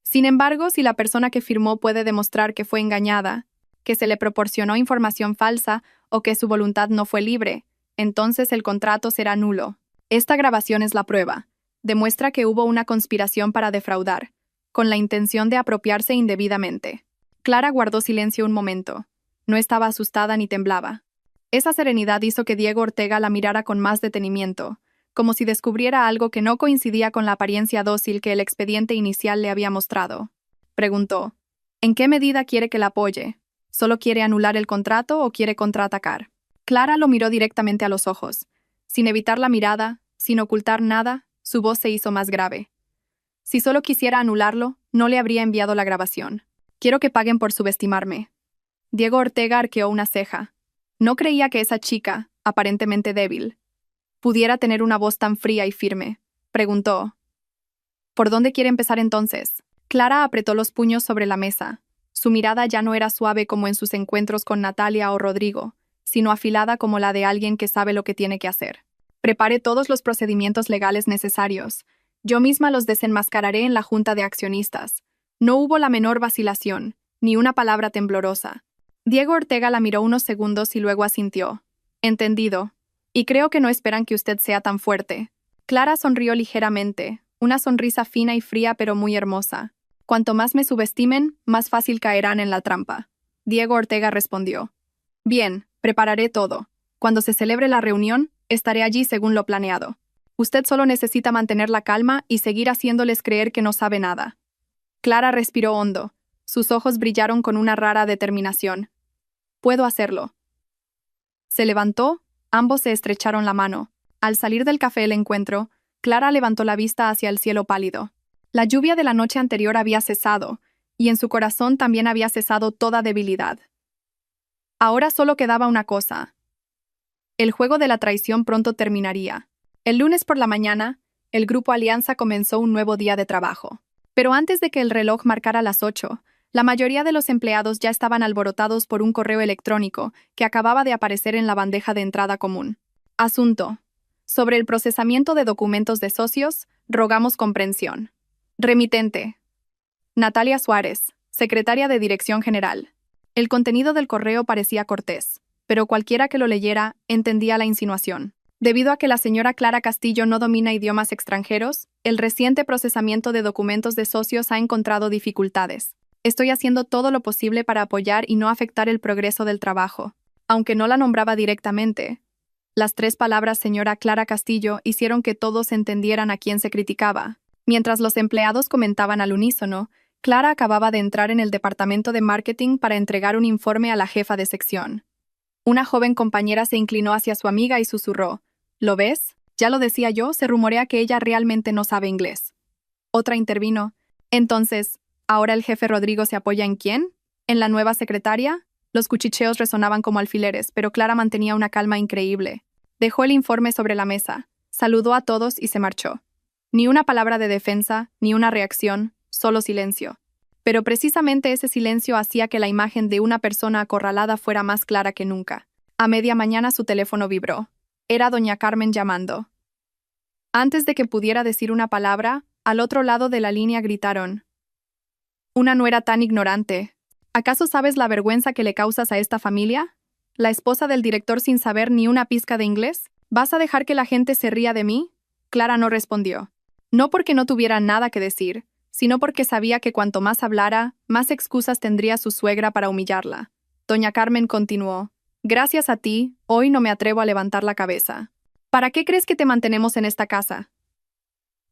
Speaker 1: «Sin embargo, si la persona que firmó puede demostrar que fue engañada, que se le proporcionó información falsa o que su voluntad no fue libre, entonces el contrato será nulo. Esta grabación es la prueba. Demuestra que hubo una conspiración para defraudar, con la intención de apropiarse indebidamente». Clara guardó silencio un momento. No estaba asustada ni temblaba. Esa serenidad hizo que Diego Ortega la mirara con más detenimiento, como si descubriera algo que no coincidía con la apariencia dócil que el expediente inicial le había mostrado. Preguntó: «¿En qué medida quiere que la apoye? ¿Solo quiere anular el contrato o quiere contraatacar?». Clara lo miró directamente a los ojos. Sin evitar la mirada, sin ocultar nada, su voz se hizo más grave. «Si solo quisiera anularlo, no le habría enviado la grabación. Quiero que paguen por subestimarme». Diego Ortega arqueó una ceja. No creía que esa chica, aparentemente débil, pudiera tener una voz tan fría y firme. Preguntó: «¿Por dónde quiere empezar entonces?». Clara apretó los puños sobre la mesa. Su mirada ya no era suave como en sus encuentros con Natalia o Rodrigo, sino afilada como la de alguien que sabe lo que tiene que hacer. «Prepare todos los procedimientos legales necesarios. Yo misma los desenmascararé en la junta de accionistas». No hubo la menor vacilación, ni una palabra temblorosa. Diego Ortega la miró unos segundos y luego asintió. «Entendido. Y creo que no esperan que usted sea tan fuerte». Clara sonrió ligeramente, una sonrisa fina y fría pero muy hermosa. «Cuanto más me subestimen, más fácil caerán en la trampa». Diego Ortega respondió: «Bien, prepararé todo. Cuando se celebre la reunión, estaré allí según lo planeado. Usted solo necesita mantener la calma y seguir haciéndoles creer que no sabe nada». Clara respiró hondo. Sus ojos brillaron con una rara determinación. «Puedo hacerlo». Se levantó, ambos se estrecharon la mano. Al salir del café el encuentro, Clara levantó la vista hacia el cielo pálido. La lluvia de la noche anterior había cesado, y en su corazón también había cesado toda debilidad. Ahora solo quedaba una cosa. El juego de la traición pronto terminaría. El lunes por la mañana, el Grupo Alianza comenzó un nuevo día de trabajo. Pero antes de que el reloj marcara las 8, la mayoría de los empleados ya estaban alborotados por un correo electrónico que acababa de aparecer en la bandeja de entrada común. Asunto: sobre el procesamiento de documentos de socios, rogamos comprensión. Remitente: Natalia Suárez, secretaria de Dirección General. El contenido del correo parecía cortés, pero cualquiera que lo leyera entendía la insinuación. Debido a que la señora Clara Castillo no domina idiomas extranjeros, el reciente procesamiento de documentos de socios ha encontrado dificultades. Estoy haciendo todo lo posible para apoyar y no afectar el progreso del trabajo. Aunque no la nombraba directamente, las 3 palabras señora Clara Castillo hicieron que todos entendieran a quién se criticaba. Mientras los empleados comentaban al unísono, Clara acababa de entrar en el departamento de marketing para entregar un informe a la jefa de sección. Una joven compañera se inclinó hacia su amiga y susurró: «¿Lo ves? Ya lo decía yo, se rumorea que ella realmente no sabe inglés». Otra intervino: «Entonces, ¿ahora el jefe Rodrigo se apoya en quién? ¿En la nueva secretaria?». Los cuchicheos resonaban como alfileres, pero Clara mantenía una calma increíble. Dejó el informe sobre la mesa, saludó a todos y se marchó. Ni una palabra de defensa, ni una reacción, solo silencio. Pero precisamente ese silencio hacía que la imagen de una persona acorralada fuera más clara que nunca. A media mañana su teléfono vibró. Era doña Carmen llamando. Antes de que pudiera decir una palabra, al otro lado de la línea gritaron: «Una nuera tan ignorante. ¿Acaso sabes la vergüenza que le causas a esta familia? ¿La esposa del director sin saber ni una pizca de inglés? ¿Vas a dejar que la gente se ría de mí?». Clara no respondió. No porque no tuviera nada que decir, sino porque sabía que cuanto más hablara, más excusas tendría su suegra para humillarla. Doña Carmen continuó: «Gracias a ti, hoy no me atrevo a levantar la cabeza. ¿Para qué crees que te mantenemos en esta casa?».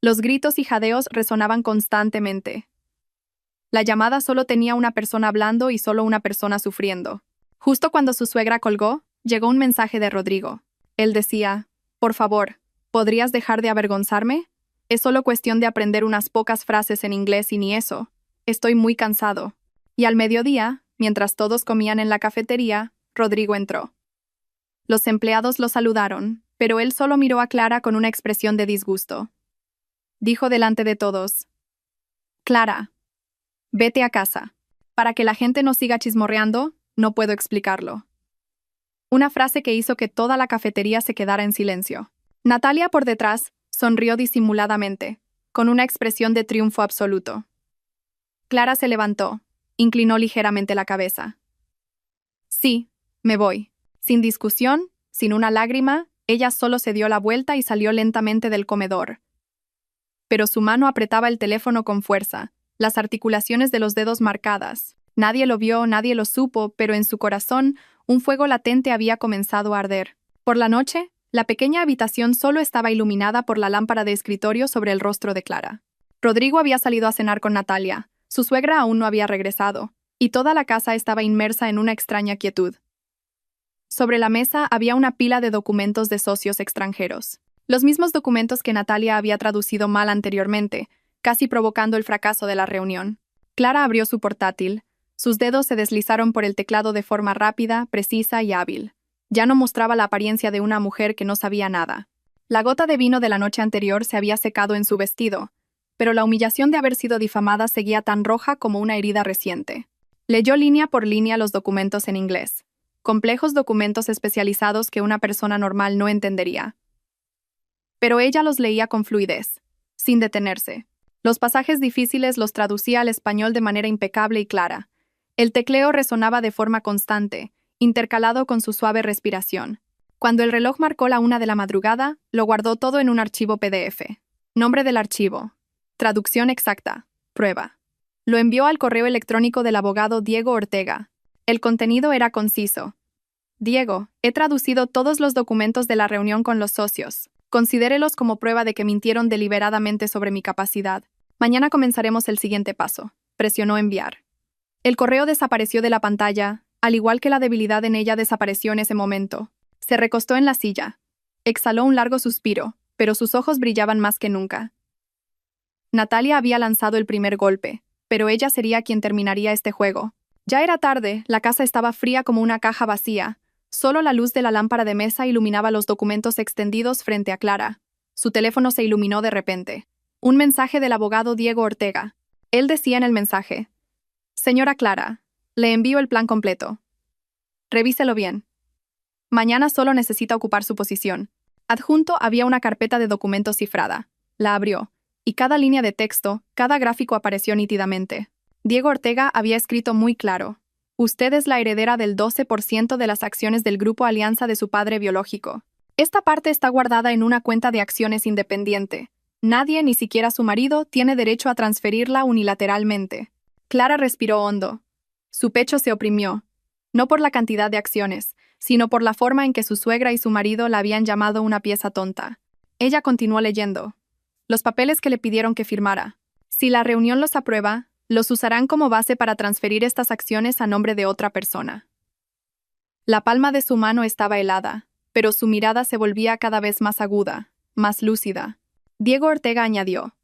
Speaker 1: Los gritos y jadeos resonaban constantemente. La llamada solo tenía una persona hablando y solo una persona sufriendo. Justo cuando su suegra colgó, llegó un mensaje de Rodrigo. Él decía, «Por favor, ¿podrías dejar de avergonzarme? Es solo cuestión de aprender unas pocas frases en inglés y ni eso. Estoy muy cansado». Y al mediodía, mientras todos comían en la cafetería, Rodrigo entró. Los empleados lo saludaron, pero él solo miró a Clara con una expresión de disgusto. Dijo delante de todos, «Clara, vete a casa. Para que la gente no siga chismorreando, no puedo explicarlo». Una frase que hizo que toda la cafetería se quedara en silencio. Natalia, por detrás, sonrió disimuladamente, con una expresión de triunfo absoluto. Clara se levantó, inclinó ligeramente la cabeza. «Sí, me voy». Sin discusión, sin una lágrima, ella solo se dio la vuelta y salió lentamente del comedor. Pero su mano apretaba el teléfono con fuerza, las articulaciones de los dedos marcadas. Nadie lo vio, nadie lo supo, pero en su corazón un fuego latente había comenzado a arder. Por la noche, la pequeña habitación solo estaba iluminada por la lámpara de escritorio sobre el rostro de Clara. Rodrigo había salido a cenar con Natalia, su suegra aún no había regresado, y toda la casa estaba inmersa en una extraña quietud. Sobre la mesa había una pila de documentos de socios extranjeros. Los mismos documentos que Natalia había traducido mal anteriormente, casi provocando el fracaso de la reunión. Clara abrió su portátil. Sus dedos se deslizaron por el teclado de forma rápida, precisa y hábil. Ya no mostraba la apariencia de una mujer que no sabía nada. La gota de vino de la noche anterior se había secado en su vestido, pero la humillación de haber sido difamada seguía tan roja como una herida reciente. Leyó línea por línea los documentos en inglés. Complejos documentos especializados que una persona normal no entendería. Pero ella los leía con fluidez, sin detenerse. Los pasajes difíciles los traducía al español de manera impecable y clara. El tecleo resonaba de forma constante, intercalado con su suave respiración. Cuando el reloj marcó la 1 de la madrugada, lo guardó todo en un archivo PDF. Nombre del archivo. Traducción exacta. Prueba. Lo envió al correo electrónico del abogado Diego Ortega. El contenido era conciso. «Diego, he traducido todos los documentos de la reunión con los socios. Considérelos como prueba de que mintieron deliberadamente sobre mi capacidad. Mañana comenzaremos el siguiente paso». Presionó enviar. El correo desapareció de la pantalla, al igual que la debilidad en ella desapareció en ese momento. Se recostó en la silla. Exhaló un largo suspiro, pero sus ojos brillaban más que nunca. Natalia había lanzado el primer golpe, pero ella sería quien terminaría este juego. Ya era tarde, la casa estaba fría como una caja vacía. Solo la luz de la lámpara de mesa iluminaba los documentos extendidos frente a Clara. Su teléfono se iluminó de repente. Un mensaje del abogado Diego Ortega. Él decía en el mensaje: «Señora Clara, le envío el plan completo. Revíselo bien. Mañana solo necesita ocupar su posición». Adjunto había una carpeta de documentos cifrada. La abrió, y cada línea de texto, cada gráfico apareció nítidamente. Diego Ortega había escrito muy claro: «Usted es la heredera del 12% de las acciones del Grupo Alianza de su padre biológico. Esta parte está guardada en una cuenta de acciones independiente. Nadie, ni siquiera su marido, tiene derecho a transferirla unilateralmente». Clara respiró hondo. Su pecho se oprimió, no por la cantidad de acciones, sino por la forma en que su suegra y su marido la habían llamado una pieza tonta. Ella continuó leyendo. Los papeles que le pidieron que firmara. Si la reunión los aprueba, los usarán como base para transferir estas acciones a nombre de otra persona. La palma de su mano estaba helada, pero su mirada se volvía cada vez más aguda, más lúcida. Diego Ortega añadió: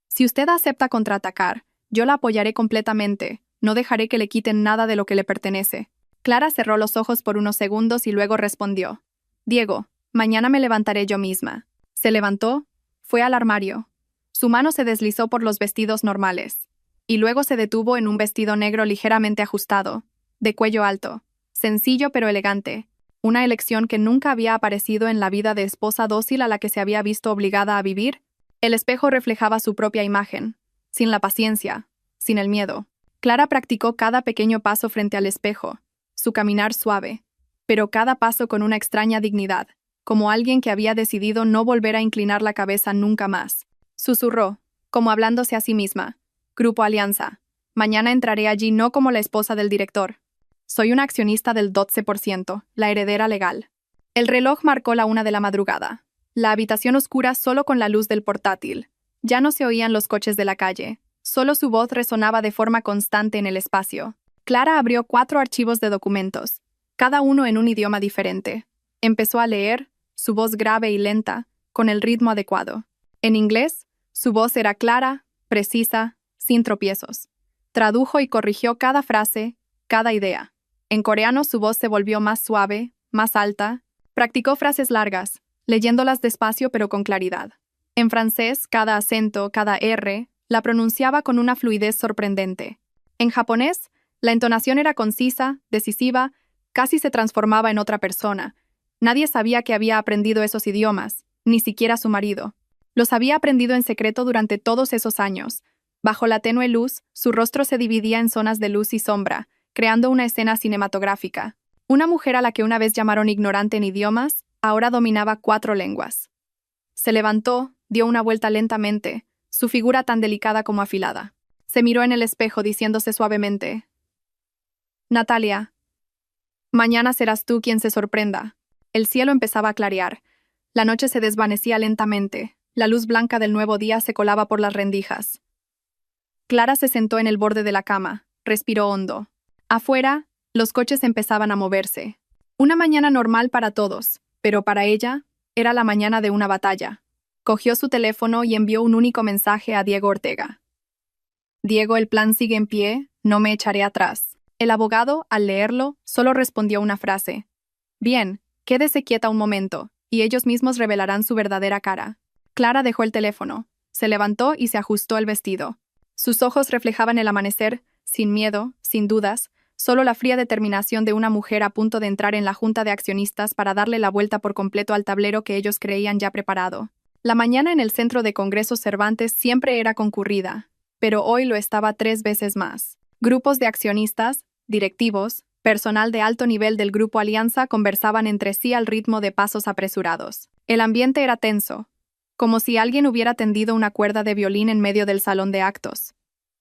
Speaker 1: «Si usted acepta contraatacar, yo la apoyaré completamente, no dejaré que le quiten nada de lo que le pertenece». Clara cerró los ojos por unos segundos y luego respondió: «Diego, mañana me levantaré yo misma». Se levantó, fue al armario. Su mano se deslizó por los vestidos normales, y luego se detuvo en un vestido negro ligeramente ajustado, de cuello alto, sencillo pero elegante, una elección que nunca había aparecido en la vida de esposa dócil a la que se había visto obligada a vivir. El espejo reflejaba su propia imagen, sin la paciencia, sin el miedo. Clara practicó cada pequeño paso frente al espejo, su caminar suave, pero cada paso con una extraña dignidad, como alguien que había decidido no volver a inclinar la cabeza nunca más. Susurró, como hablándose a sí misma: «Grupo Alianza. Mañana entraré allí no como la esposa del director. Soy una accionista del 12%, la heredera legal». El reloj marcó la 1 de la madrugada. La habitación oscura solo con la luz del portátil. Ya no se oían los coches de la calle. Solo su voz resonaba de forma constante en el espacio. Clara abrió 4 archivos de documentos, cada uno en un idioma diferente. Empezó a leer, su voz grave y lenta, con el ritmo adecuado. En inglés, su voz era clara, precisa, sin tropiezos. Tradujo y corrigió cada frase, cada idea. En coreano su voz se volvió más suave, más alta. Practicó frases largas, leyéndolas despacio pero con claridad. En francés, cada acento, cada R, la pronunciaba con una fluidez sorprendente. En japonés, la entonación era concisa, decisiva, casi se transformaba en otra persona. Nadie sabía que había aprendido esos idiomas, ni siquiera su marido. Los había aprendido en secreto durante todos esos años. Bajo la tenue luz, su rostro se dividía en zonas de luz y sombra, creando una escena cinematográfica. Una mujer a la que una vez llamaron ignorante en idiomas, ahora dominaba 4 lenguas. Se levantó, dio una vuelta lentamente, su figura tan delicada como afilada. Se miró en el espejo diciéndose suavemente: Natalia, mañana serás tú quien se sorprenda. El cielo empezaba a clarear. La noche se desvanecía lentamente. La luz blanca del nuevo día se colaba por las rendijas. Clara se sentó en el borde de la cama, respiró hondo. Afuera, los coches empezaban a moverse. Una mañana normal para todos, pero para ella, era la mañana de una batalla. Cogió su teléfono y envió un único mensaje a Diego Ortega. Diego, el plan sigue en pie, no me echaré atrás. El abogado, al leerlo, solo respondió una frase. Bien, quédese quieta un momento, y ellos mismos revelarán su verdadera cara. Clara dejó el teléfono, se levantó y se ajustó el vestido. Sus ojos reflejaban el amanecer, sin miedo, sin dudas, solo la fría determinación de una mujer a punto de entrar en la junta de accionistas para darle la vuelta por completo al tablero que ellos creían ya preparado. La mañana en el Centro de Congresos Cervantes siempre era concurrida, pero hoy lo estaba 3 veces más. Grupos de accionistas, directivos, personal de alto nivel del Grupo Alianza conversaban entre sí al ritmo de pasos apresurados. El ambiente era tenso, como si alguien hubiera tendido una cuerda de violín en medio del salón de actos.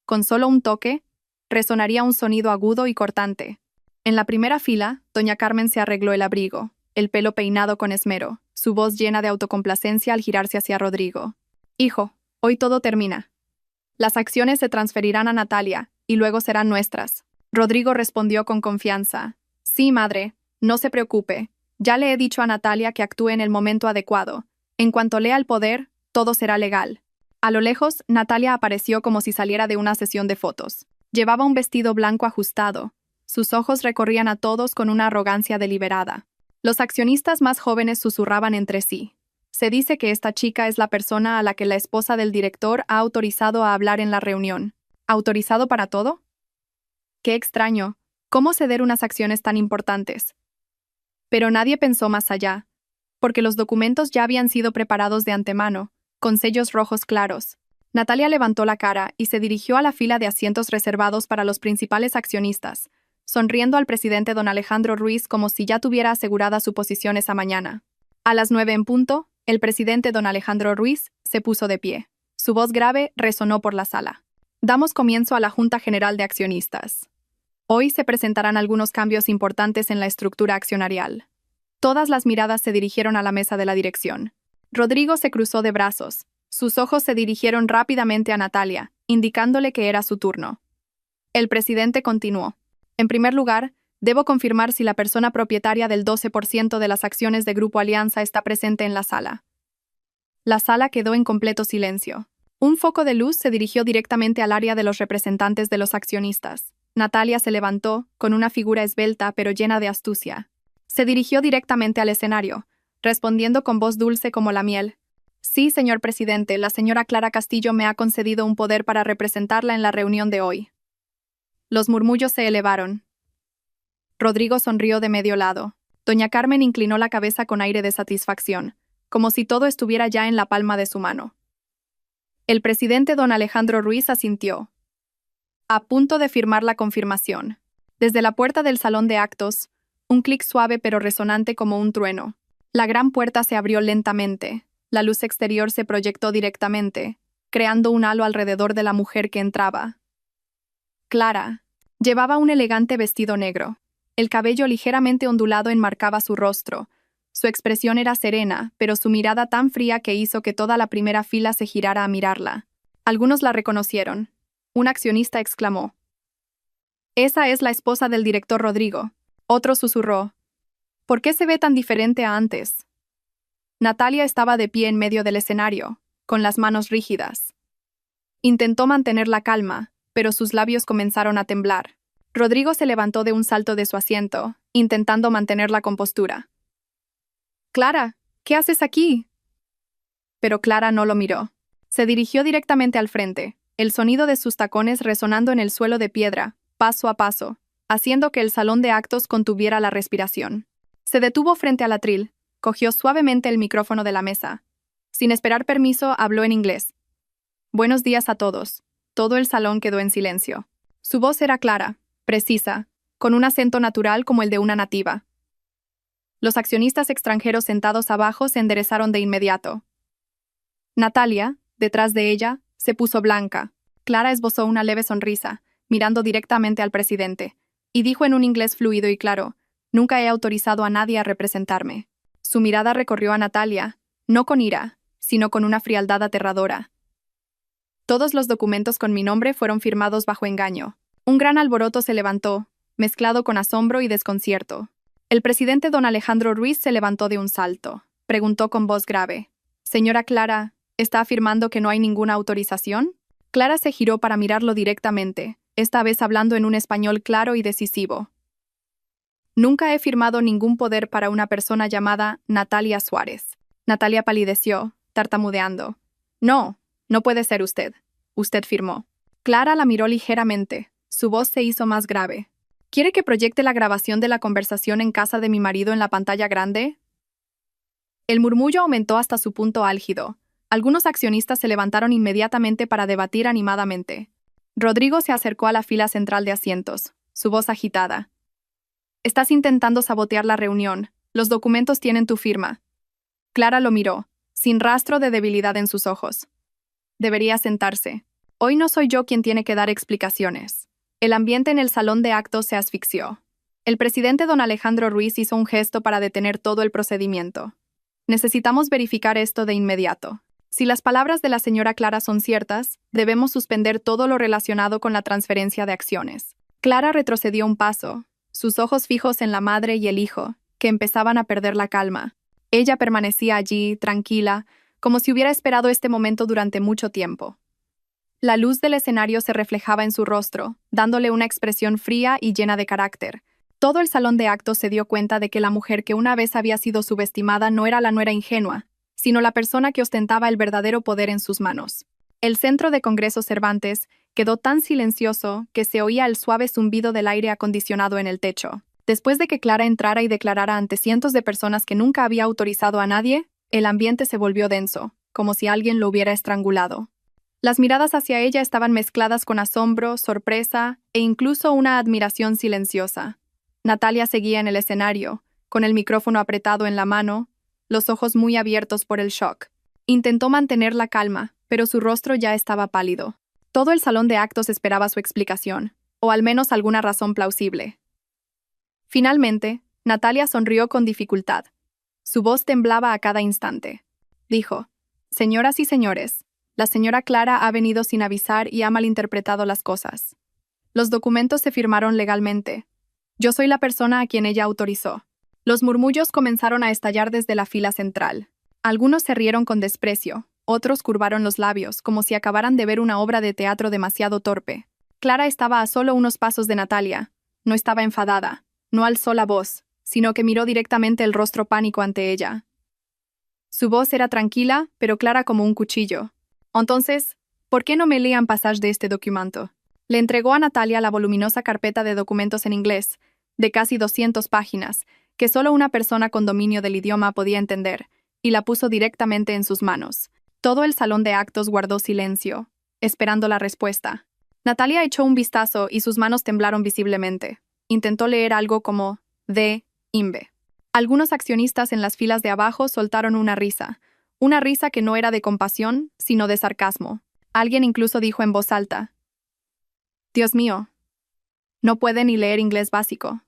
Speaker 1: Con solo un toque, resonaría un sonido agudo y cortante. En la primera fila, doña Carmen se arregló el abrigo, el pelo peinado con esmero, su voz llena de autocomplacencia al girarse hacia Rodrigo. Hijo, hoy todo termina. Las acciones se transferirán a Natalia, y luego serán nuestras. Rodrigo respondió con confianza. Sí, madre, no se preocupe. Ya le he dicho a Natalia que actúe en el momento adecuado. En cuanto lea el poder, todo será legal. A lo lejos, Natalia apareció como si saliera de una sesión de fotos. Llevaba un vestido blanco ajustado. Sus ojos recorrían a todos con una arrogancia deliberada. Los accionistas más jóvenes susurraban entre sí. Se dice que esta chica es la persona a la que la esposa del director ha autorizado a hablar en la reunión. ¿Autorizado para todo? Qué extraño. ¿Cómo ceder unas acciones tan importantes? Pero nadie pensó más allá, porque los documentos ya habían sido preparados de antemano, con sellos rojos claros. Natalia levantó la cara y se dirigió a la fila de asientos reservados para los principales accionistas, sonriendo al presidente don Alejandro Ruiz como si ya tuviera asegurada su posición esa mañana. A las 9 en punto, el presidente don Alejandro Ruiz se puso de pie. Su voz grave resonó por la sala. Damos comienzo a la Junta General de Accionistas. Hoy se presentarán algunos cambios importantes en la estructura accionarial. Todas las miradas se dirigieron a la mesa de la dirección. Rodrigo se cruzó de brazos. Sus ojos se dirigieron rápidamente a Natalia, indicándole que era su turno. El presidente continuó. En primer lugar, debo confirmar si la persona propietaria del 12% de las acciones de Grupo Alianza está presente en la sala. La sala quedó en completo silencio. Un foco de luz se dirigió directamente al área de los representantes de los accionistas. Natalia se levantó, con una figura esbelta pero llena de astucia. Se dirigió directamente al escenario, respondiendo con voz dulce como la miel. Sí, señor presidente, la señora Clara Castillo me ha concedido un poder para representarla en la reunión de hoy. Los murmullos se elevaron. Rodrigo sonrió de medio lado. Doña Carmen inclinó la cabeza con aire de satisfacción, como si todo estuviera ya en la palma de su mano. El presidente don Alejandro Ruiz asintió, a punto de firmar la confirmación. Desde la puerta del salón de actos, un clic suave pero resonante como un trueno. La gran puerta se abrió lentamente. La luz exterior se proyectó directamente, creando un halo alrededor de la mujer que entraba. Clara. Llevaba un elegante vestido negro. El cabello ligeramente ondulado enmarcaba su rostro. Su expresión era serena, pero su mirada tan fría que hizo que toda la primera fila se girara a mirarla. Algunos la reconocieron. Un accionista exclamó: «Esa es la esposa del director Rodrigo». Otro susurró: ¿Por qué se ve tan diferente a antes? Natalia estaba de pie en medio del escenario, con las manos rígidas. Intentó mantener la calma, pero sus labios comenzaron a temblar. Rodrigo se levantó de un salto de su asiento, intentando mantener la compostura. «Clara, ¿qué haces aquí?» Pero Clara no lo miró. Se dirigió directamente al frente, el sonido de sus tacones resonando en el suelo de piedra, paso a paso, haciendo que el salón de actos contuviera la respiración. Se detuvo frente al atril, cogió suavemente el micrófono de la mesa. Sin esperar permiso, habló en inglés. «Buenos días a todos». Todo el salón quedó en silencio. Su voz era clara, precisa, con un acento natural como el de una nativa. Los accionistas extranjeros sentados abajo se enderezaron de inmediato. Natalia, detrás de ella, se puso blanca. Clara esbozó una leve sonrisa, mirando directamente al presidente, y dijo en un inglés fluido y claro: «Nunca he autorizado a nadie a representarme». Su mirada recorrió a Natalia, no con ira, sino con una frialdad aterradora. «Todos los documentos con mi nombre fueron firmados bajo engaño». Un gran alboroto se levantó, mezclado con asombro y desconcierto. El presidente don Alejandro Ruiz se levantó de un salto. Preguntó con voz grave: «Señora Clara, ¿está afirmando que no hay ninguna autorización?» Clara se giró para mirarlo directamente, esta vez hablando en un español claro y decisivo. «Nunca he firmado ningún poder para una persona llamada Natalia Suárez». Natalia palideció, tartamudeando. «No, no puede ser usted. Usted firmó». Clara la miró ligeramente. Su voz se hizo más grave. «¿Quiere que proyecte la grabación de la conversación en casa de mi marido en la pantalla grande?» El murmullo aumentó hasta su punto álgido. Algunos accionistas se levantaron inmediatamente para debatir animadamente. Rodrigo se acercó a la fila central de asientos, su voz agitada. «Estás intentando sabotear la reunión. Los documentos tienen tu firma». Clara lo miró, sin rastro de debilidad en sus ojos. «Debería sentarse. Hoy no soy yo quien tiene que dar explicaciones». El ambiente en el salón de actos se asfixió. El presidente don Alejandro Ruiz hizo un gesto para detener todo el procedimiento. «Necesitamos verificar esto de inmediato. Si las palabras de la señora Clara son ciertas, debemos suspender todo lo relacionado con la transferencia de acciones». Clara retrocedió un paso, sus ojos fijos en la madre y el hijo, que empezaban a perder la calma. Ella permanecía allí, tranquila, como si hubiera esperado este momento durante mucho tiempo. La luz del escenario se reflejaba en su rostro, dándole una expresión fría y llena de carácter. Todo el salón de actos se dio cuenta de que la mujer que una vez había sido subestimada no era la nuera ingenua, sino la persona que ostentaba el verdadero poder en sus manos. El centro de Congreso Cervantes quedó tan silencioso que se oía el suave zumbido del aire acondicionado en el techo. Después de que Clara entrara y declarara ante cientos de personas que nunca había autorizado a nadie, el ambiente se volvió denso, como si alguien lo hubiera estrangulado. Las miradas hacia ella estaban mezcladas con asombro, sorpresa e incluso una admiración silenciosa. Natalia seguía en el escenario, con el micrófono apretado en la mano, los ojos muy abiertos por el shock. Intentó mantener la calma, pero su rostro ya estaba pálido. Todo el salón de actos esperaba su explicación, o al menos alguna razón plausible. Finalmente, Natalia sonrió con dificultad. Su voz temblaba a cada instante. Dijo: «Señoras y señores, la señora Clara ha venido sin avisar y ha malinterpretado las cosas. Los documentos se firmaron legalmente. Yo soy la persona a quien ella autorizó». Los murmullos comenzaron a estallar desde la fila central. Algunos se rieron con desprecio, otros curvaron los labios, como si acabaran de ver una obra de teatro demasiado torpe. Clara estaba a solo unos pasos de Natalia. No estaba enfadada, no alzó la voz, sino que miró directamente el rostro pánico ante ella. Su voz era tranquila, pero clara como un cuchillo. «Entonces, ¿por qué no me lean pasaje de este documento?» Le entregó a Natalia la voluminosa carpeta de documentos en inglés, de casi 200 páginas, que solo una persona con dominio del idioma podía entender, y la puso directamente en sus manos. Todo el salón de actos guardó silencio, esperando la respuesta. Natalia echó un vistazo y sus manos temblaron visiblemente. Intentó leer algo como «de imbe». Algunos accionistas en las filas de abajo soltaron una risa que no era de compasión, sino de sarcasmo. Alguien incluso dijo en voz alta: «Dios mío, no puede ni leer inglés básico».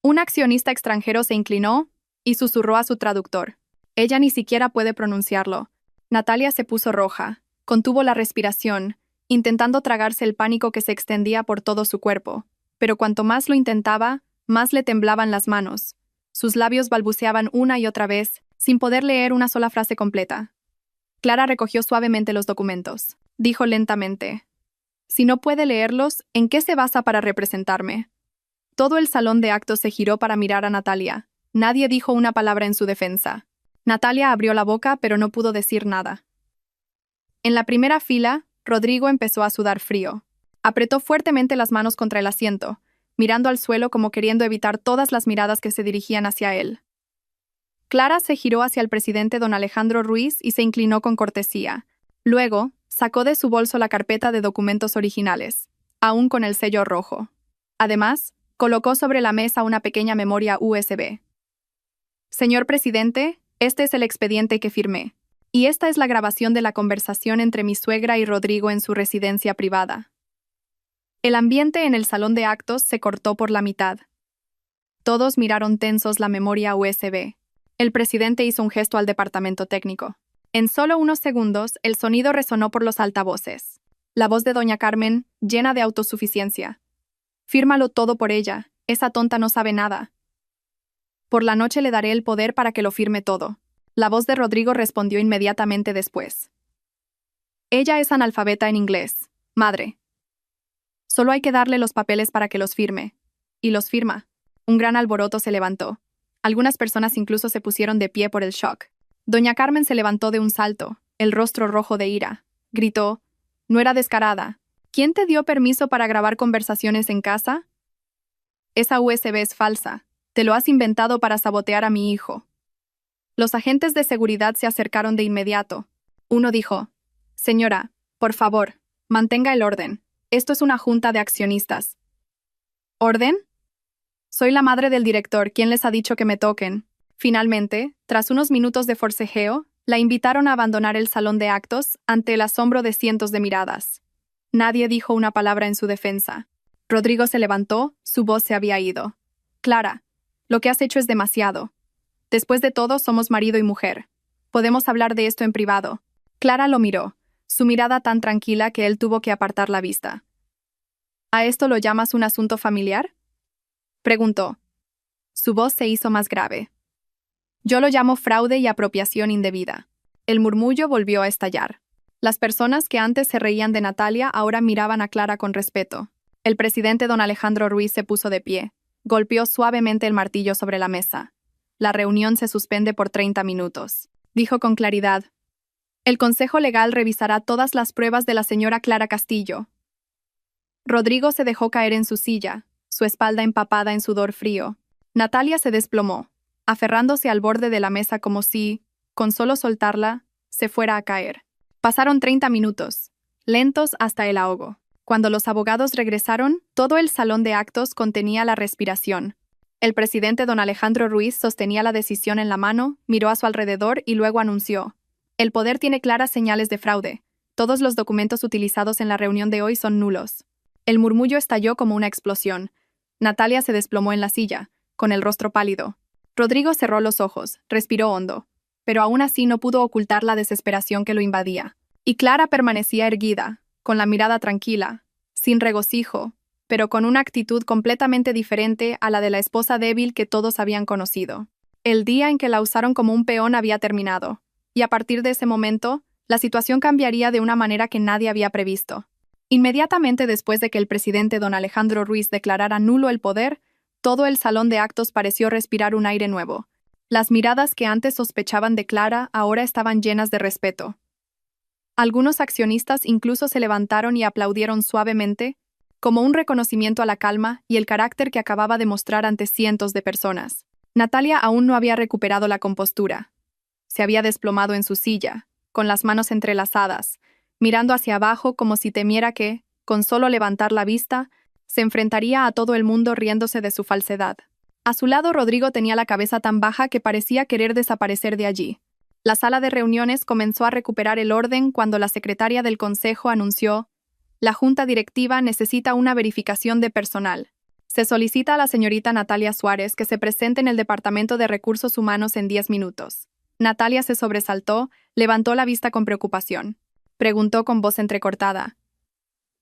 Speaker 1: Un accionista extranjero se inclinó y susurró a su traductor: «Ella ni siquiera puede pronunciarlo». Natalia se puso roja, contuvo la respiración, intentando tragarse el pánico que se extendía por todo su cuerpo, pero cuanto más lo intentaba, más le temblaban las manos. Sus labios balbuceaban una y otra vez, sin poder leer una sola frase completa. Clara recogió suavemente los documentos. Dijo lentamente: «Si no puede leerlos, ¿en qué se basa para representarme?» Todo el salón de actos se giró para mirar a Natalia. Nadie dijo una palabra en su defensa. Natalia abrió la boca, pero no pudo decir nada. En la primera fila, Rodrigo empezó a sudar frío. Apretó fuertemente las manos contra el asiento, mirando al suelo como queriendo evitar todas las miradas que se dirigían hacia él. Clara se giró hacia el presidente don Alejandro Ruiz y se inclinó con cortesía. Luego, sacó de su bolso la carpeta de documentos originales, aún con el sello rojo. Además, colocó sobre la mesa una pequeña memoria USB. «Señor presidente, este es el expediente que firmé. Y esta es la grabación de la conversación entre mi suegra y Rodrigo en su residencia privada». El ambiente en el salón de actos se cortó por la mitad. Todos miraron tensos la memoria USB. El presidente hizo un gesto al departamento técnico. En solo unos segundos, el sonido resonó por los altavoces. La voz de doña Carmen, llena de autosuficiencia. «Fírmalo todo por ella, esa tonta no sabe nada. Por la noche le daré el poder para que lo firme todo». La voz de Rodrigo respondió inmediatamente después. «Ella es analfabeta en inglés, madre. Solo hay que darle los papeles para que los firme». Y los firma. Un gran alboroto se levantó. Algunas personas incluso se pusieron de pie por el shock. Doña Carmen se levantó de un salto, el rostro rojo de ira. Gritó: «¿No era descarada? ¿Quién te dio permiso para grabar conversaciones en casa? Esa USB es falsa. Te lo has inventado para sabotear a mi hijo». Los agentes de seguridad se acercaron de inmediato. Uno dijo: «Señora, por favor, mantenga el orden. Esto es una junta de accionistas». «¿Orden? Soy la madre del director. ¿Quién les ha dicho que me toquen?» Finalmente, tras unos minutos de forcejeo, la invitaron a abandonar el salón de actos ante el asombro de cientos de miradas. Nadie dijo una palabra en su defensa. Rodrigo se levantó, su voz se había ido. «Clara, lo que has hecho es demasiado. Después de todo, somos marido y mujer. Podemos hablar de esto en privado». Clara lo miró, su mirada tan tranquila que él tuvo que apartar la vista. «¿A esto lo llamas un asunto familiar?», preguntó. Su voz se hizo más grave. «Yo lo llamo fraude y apropiación indebida». El murmullo volvió a estallar. Las personas que antes se reían de Natalia ahora miraban a Clara con respeto. El presidente don Alejandro Ruiz se puso de pie. Golpeó suavemente el martillo sobre la mesa. «La reunión se suspende por 30 minutos», dijo con claridad. «El Consejo Legal revisará todas las pruebas de la señora Clara Castillo». Rodrigo se dejó caer en su silla, su espalda empapada en sudor frío. Natalia se desplomó, aferrándose al borde de la mesa como si, con solo soltarla, se fuera a caer. Pasaron 30 minutos, lentos hasta el ahogo. Cuando los abogados regresaron, todo el salón de actos contenía la respiración. El presidente don Alejandro Ruiz sostenía la decisión en la mano, miró a su alrededor y luego anunció: «El poder tiene claras señales de fraude. Todos los documentos utilizados en la reunión de hoy son nulos». El murmullo estalló como una explosión. Natalia se desplomó en la silla, con el rostro pálido. Rodrigo cerró los ojos, respiró hondo, pero aún así no pudo ocultar la desesperación que lo invadía. Y Clara permanecía erguida, con la mirada tranquila, sin regocijo, pero con una actitud completamente diferente a la de la esposa débil que todos habían conocido. El día en que la usaron como un peón había terminado, y a partir de ese momento, la situación cambiaría de una manera que nadie había previsto. Inmediatamente después de que el presidente don Alejandro Ruiz declarara nulo el poder, todo el salón de actos pareció respirar un aire nuevo. Las miradas que antes sospechaban de Clara ahora estaban llenas de respeto. Algunos accionistas incluso se levantaron y aplaudieron suavemente, como un reconocimiento a la calma y el carácter que acababa de mostrar ante cientos de personas. Natalia aún no había recuperado la compostura. Se había desplomado en su silla, con las manos entrelazadas, mirando hacia abajo como si temiera que, con solo levantar la vista, se enfrentaría a todo el mundo riéndose de su falsedad. A su lado, Rodrigo tenía la cabeza tan baja que parecía querer desaparecer de allí. La sala de reuniones comenzó a recuperar el orden cuando la secretaria del consejo anunció: «La junta directiva necesita una verificación de personal. Se solicita a la señorita Natalia Suárez que se presente en el Departamento de Recursos Humanos en 10 minutos». Natalia se sobresaltó, levantó la vista con preocupación. Preguntó con voz entrecortada: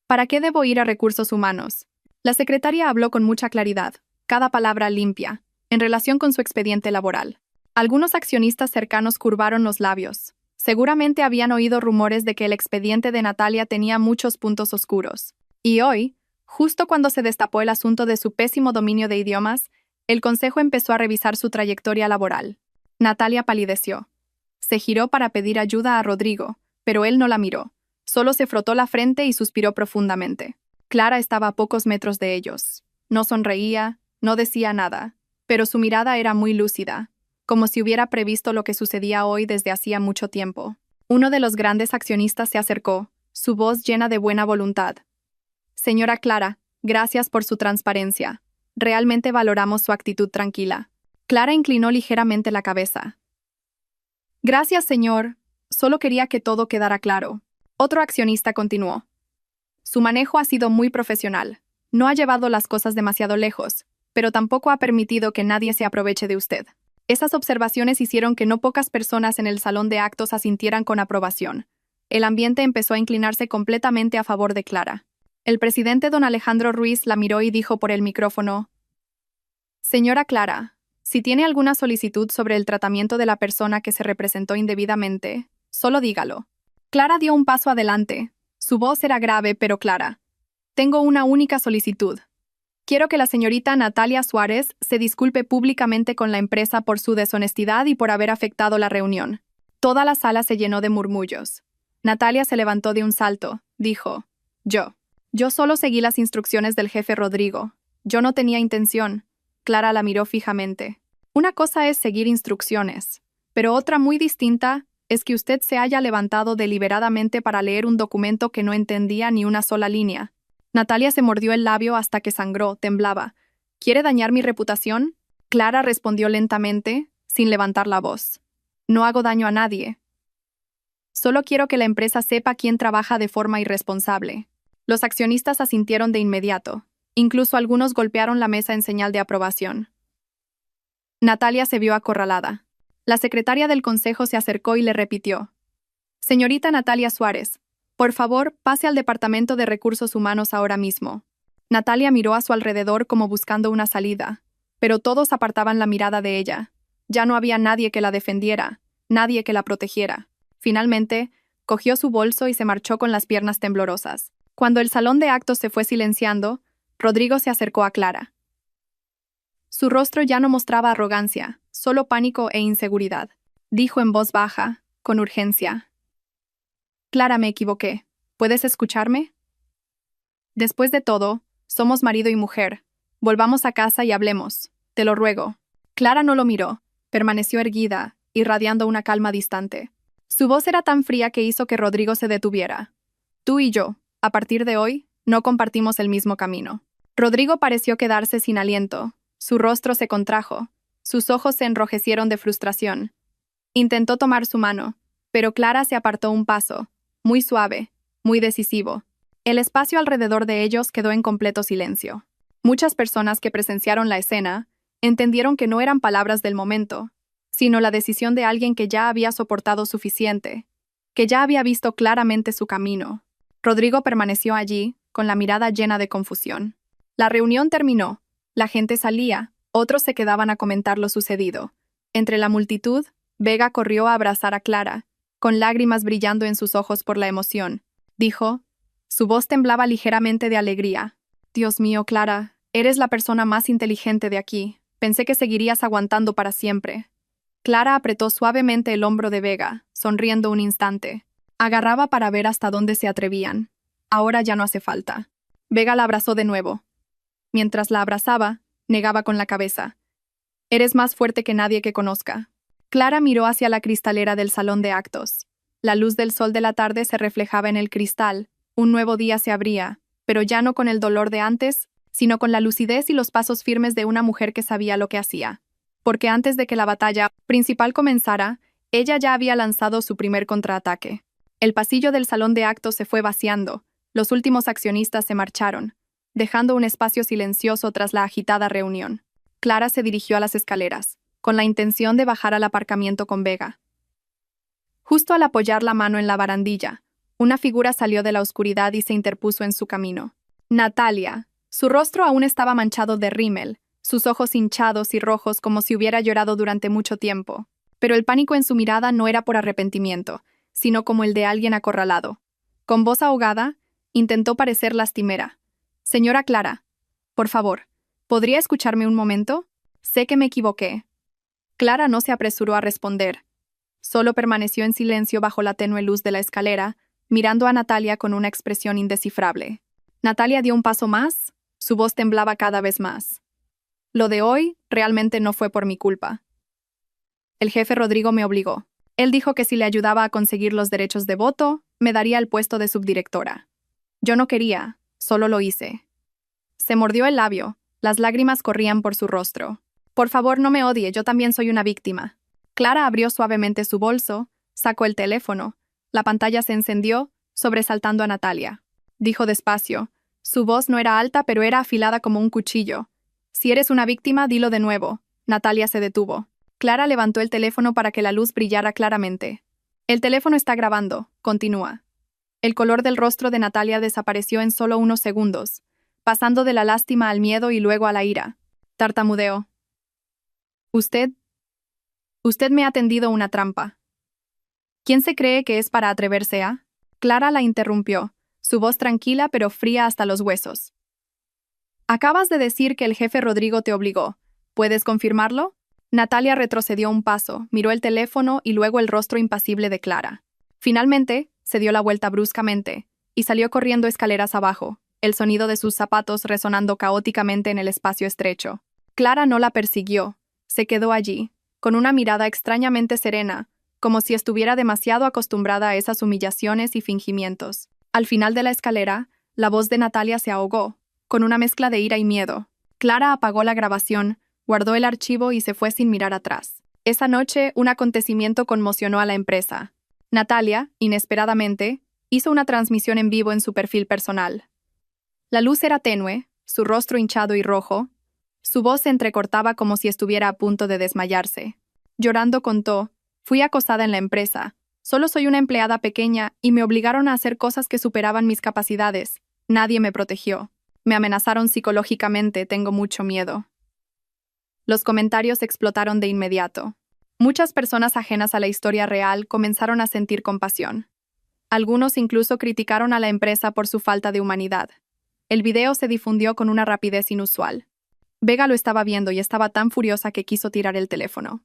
Speaker 1: «¿Para qué debo ir a Recursos Humanos?». La secretaria habló con mucha claridad, cada palabra limpia. en relación con su expediente laboral. Algunos accionistas cercanos curvaron los labios. Seguramente habían oído rumores de que el expediente de Natalia tenía muchos puntos oscuros. Y hoy, justo cuando se destapó el asunto de su pésimo dominio de idiomas, el consejo empezó a revisar su trayectoria laboral. Natalia palideció. Se giró para pedir ayuda a Rodrigo, pero él no la miró. Solo se frotó la frente y suspiró profundamente. Clara estaba a pocos metros de ellos. No sonreía, no decía nada, pero su mirada era muy lúcida, como si hubiera previsto lo que sucedía hoy desde hacía mucho tiempo. Uno de los grandes accionistas se acercó, su voz llena de buena voluntad. Señora Clara, gracias por su transparencia. Realmente valoramos su actitud tranquila. Clara inclinó ligeramente la cabeza. Gracias, señor. Solo quería que todo quedara claro. Otro accionista continuó. Su manejo ha sido muy profesional. No ha llevado las cosas demasiado lejos, pero tampoco ha permitido que nadie se aproveche de usted. Esas observaciones hicieron que no pocas personas en el salón de actos asintieran con aprobación. El ambiente empezó a inclinarse completamente a favor de Clara. El presidente don Alejandro Ruiz la miró y dijo por el micrófono: Señora Clara, si tiene alguna solicitud sobre el tratamiento de la persona que se representó indebidamente, solo dígalo. Clara dio un paso adelante. Su voz era grave pero clara. Tengo una única solicitud. Quiero que la señorita Natalia Suárez se disculpe públicamente con la empresa por su deshonestidad y por haber afectado la reunión. Toda la sala se llenó de murmullos. Natalia se levantó de un salto. Dijo: Yo solo seguí las instrucciones del jefe Rodrigo. Yo no tenía intención. Clara la miró fijamente. Una cosa es seguir instrucciones, pero otra muy distinta es que usted se haya levantado deliberadamente para leer un documento que no entendía ni una sola línea. Natalia se mordió el labio hasta que sangró, temblaba. ¿Quiere dañar mi reputación? Clara respondió lentamente, sin levantar la voz. No hago daño a nadie. Solo quiero que la empresa sepa quién trabaja de forma irresponsable. Los accionistas asintieron de inmediato. Incluso algunos golpearon la mesa en señal de aprobación. Natalia se vio acorralada. La secretaria del consejo se acercó y le repitió: Señorita Natalia Suárez, por favor, pase al Departamento de Recursos Humanos ahora mismo. Natalia miró a su alrededor como buscando una salida, pero todos apartaban la mirada de ella. Ya no había nadie que la defendiera, nadie que la protegiera. Finalmente, cogió su bolso y se marchó con las piernas temblorosas. Cuando el salón de actos se fue silenciando, Rodrigo se acercó a Clara. Su rostro ya no mostraba arrogancia, solo pánico e inseguridad. Dijo en voz baja, con urgencia: Clara, me equivoqué. ¿Puedes escucharme? Después de todo, somos marido y mujer. Volvamos a casa y hablemos. Te lo ruego. Clara no lo miró. Permaneció erguida, irradiando una calma distante. Su voz era tan fría que hizo que Rodrigo se detuviera. Tú y yo, a partir de hoy, no compartimos el mismo camino. Rodrigo pareció quedarse sin aliento. Su rostro se contrajo. Sus ojos se enrojecieron de frustración. Intentó tomar su mano, pero Clara se apartó un paso, muy suave, muy decisivo. El espacio alrededor de ellos quedó en completo silencio. Muchas personas que presenciaron la escena entendieron que no eran palabras del momento, sino la decisión de alguien que ya había soportado suficiente, que ya había visto claramente su camino. Rodrigo permaneció allí, con la mirada llena de confusión. La reunión terminó. La gente salía, otros se quedaban a comentar lo sucedido. Entre la multitud, Vega corrió a abrazar a Clara, con lágrimas brillando en sus ojos por la emoción. Dijo, su voz temblaba ligeramente de alegría: Dios mío, Clara, eres la persona más inteligente de aquí. Pensé que seguirías aguantando para siempre. Clara apretó suavemente el hombro de Vega, sonriendo un instante. Agarraba para ver hasta dónde se atrevían. Ahora ya no hace falta. Vega la abrazó de nuevo. Mientras la abrazaba, negaba con la cabeza. Eres más fuerte que nadie que conozca. Clara miró hacia la cristalera del salón de actos. La luz del sol de la tarde se reflejaba en el cristal. Un nuevo día se abría, pero ya no con el dolor de antes, sino con la lucidez y los pasos firmes de una mujer que sabía lo que hacía. Porque antes de que la batalla principal comenzara, ella ya había lanzado su primer contraataque. El pasillo del salón de actos se fue vaciando. Los últimos accionistas se marcharon, dejando un espacio silencioso tras la agitada reunión. Clara se dirigió a las escaleras, con la intención de bajar al aparcamiento con Vega. Justo al apoyar la mano en la barandilla, una figura salió de la oscuridad y se interpuso en su camino. Natalia. Su rostro aún estaba manchado de rímel, sus ojos hinchados y rojos como si hubiera llorado durante mucho tiempo. Pero el pánico en su mirada no era por arrepentimiento, sino como el de alguien acorralado. Con voz ahogada, intentó parecer lastimera. Señora Clara, por favor, ¿podría escucharme un momento? Sé que me equivoqué. Clara no se apresuró a responder. Solo permaneció en silencio bajo la tenue luz de la escalera, mirando a Natalia con una expresión indescifrable. Natalia dio un paso más, su voz temblaba cada vez más. Lo de hoy realmente no fue por mi culpa. El jefe Rodrigo me obligó. Él dijo que si le ayudaba a conseguir los derechos de voto, me daría el puesto de subdirectora. Yo no quería, solo lo hice. Se mordió el labio, las lágrimas corrían por su rostro. Por favor, no me odie, yo también soy una víctima. Clara abrió suavemente su bolso, sacó el teléfono. La pantalla se encendió, sobresaltando a Natalia. Dijo despacio. Su voz no era alta, pero era afilada como un cuchillo. Si eres una víctima, dilo de nuevo. Natalia se detuvo. Clara levantó el teléfono para que la luz brillara claramente. El teléfono está grabando, continúa. El color del rostro de Natalia desapareció en solo unos segundos, pasando de la lástima al miedo y luego a la ira. Tartamudeó. Usted me ha tendido una trampa. ¿Quién se cree que es para atreverse a? Clara la interrumpió, su voz tranquila pero fría hasta los huesos. Acabas de decir que el jefe Rodrigo te obligó. ¿Puedes confirmarlo? Natalia retrocedió un paso, miró el teléfono y luego el rostro impasible de Clara. Finalmente, se dio la vuelta bruscamente y salió corriendo escaleras abajo, el sonido de sus zapatos resonando caóticamente en el espacio estrecho. Clara no la persiguió, se quedó allí, con una mirada extrañamente serena, como si estuviera demasiado acostumbrada a esas humillaciones y fingimientos. Al final de la escalera, la voz de Natalia se ahogó, con una mezcla de ira y miedo. Clara apagó la grabación, guardó el archivo y se fue sin mirar atrás. Esa noche, un acontecimiento conmocionó a la empresa. Natalia, inesperadamente, hizo una transmisión en vivo en su perfil personal. La luz era tenue, su rostro hinchado y rojo. Su voz se entrecortaba como si estuviera a punto de desmayarse. Llorando contó, fui acosada en la empresa. Solo soy una empleada pequeña y me obligaron a hacer cosas que superaban mis capacidades. Nadie me protegió. Me amenazaron psicológicamente, tengo mucho miedo. Los comentarios explotaron de inmediato. Muchas personas ajenas a la historia real comenzaron a sentir compasión. Algunos incluso criticaron a la empresa por su falta de humanidad. El video se difundió con una rapidez inusual. Vega lo estaba viendo y estaba tan furiosa que quiso tirar el teléfono.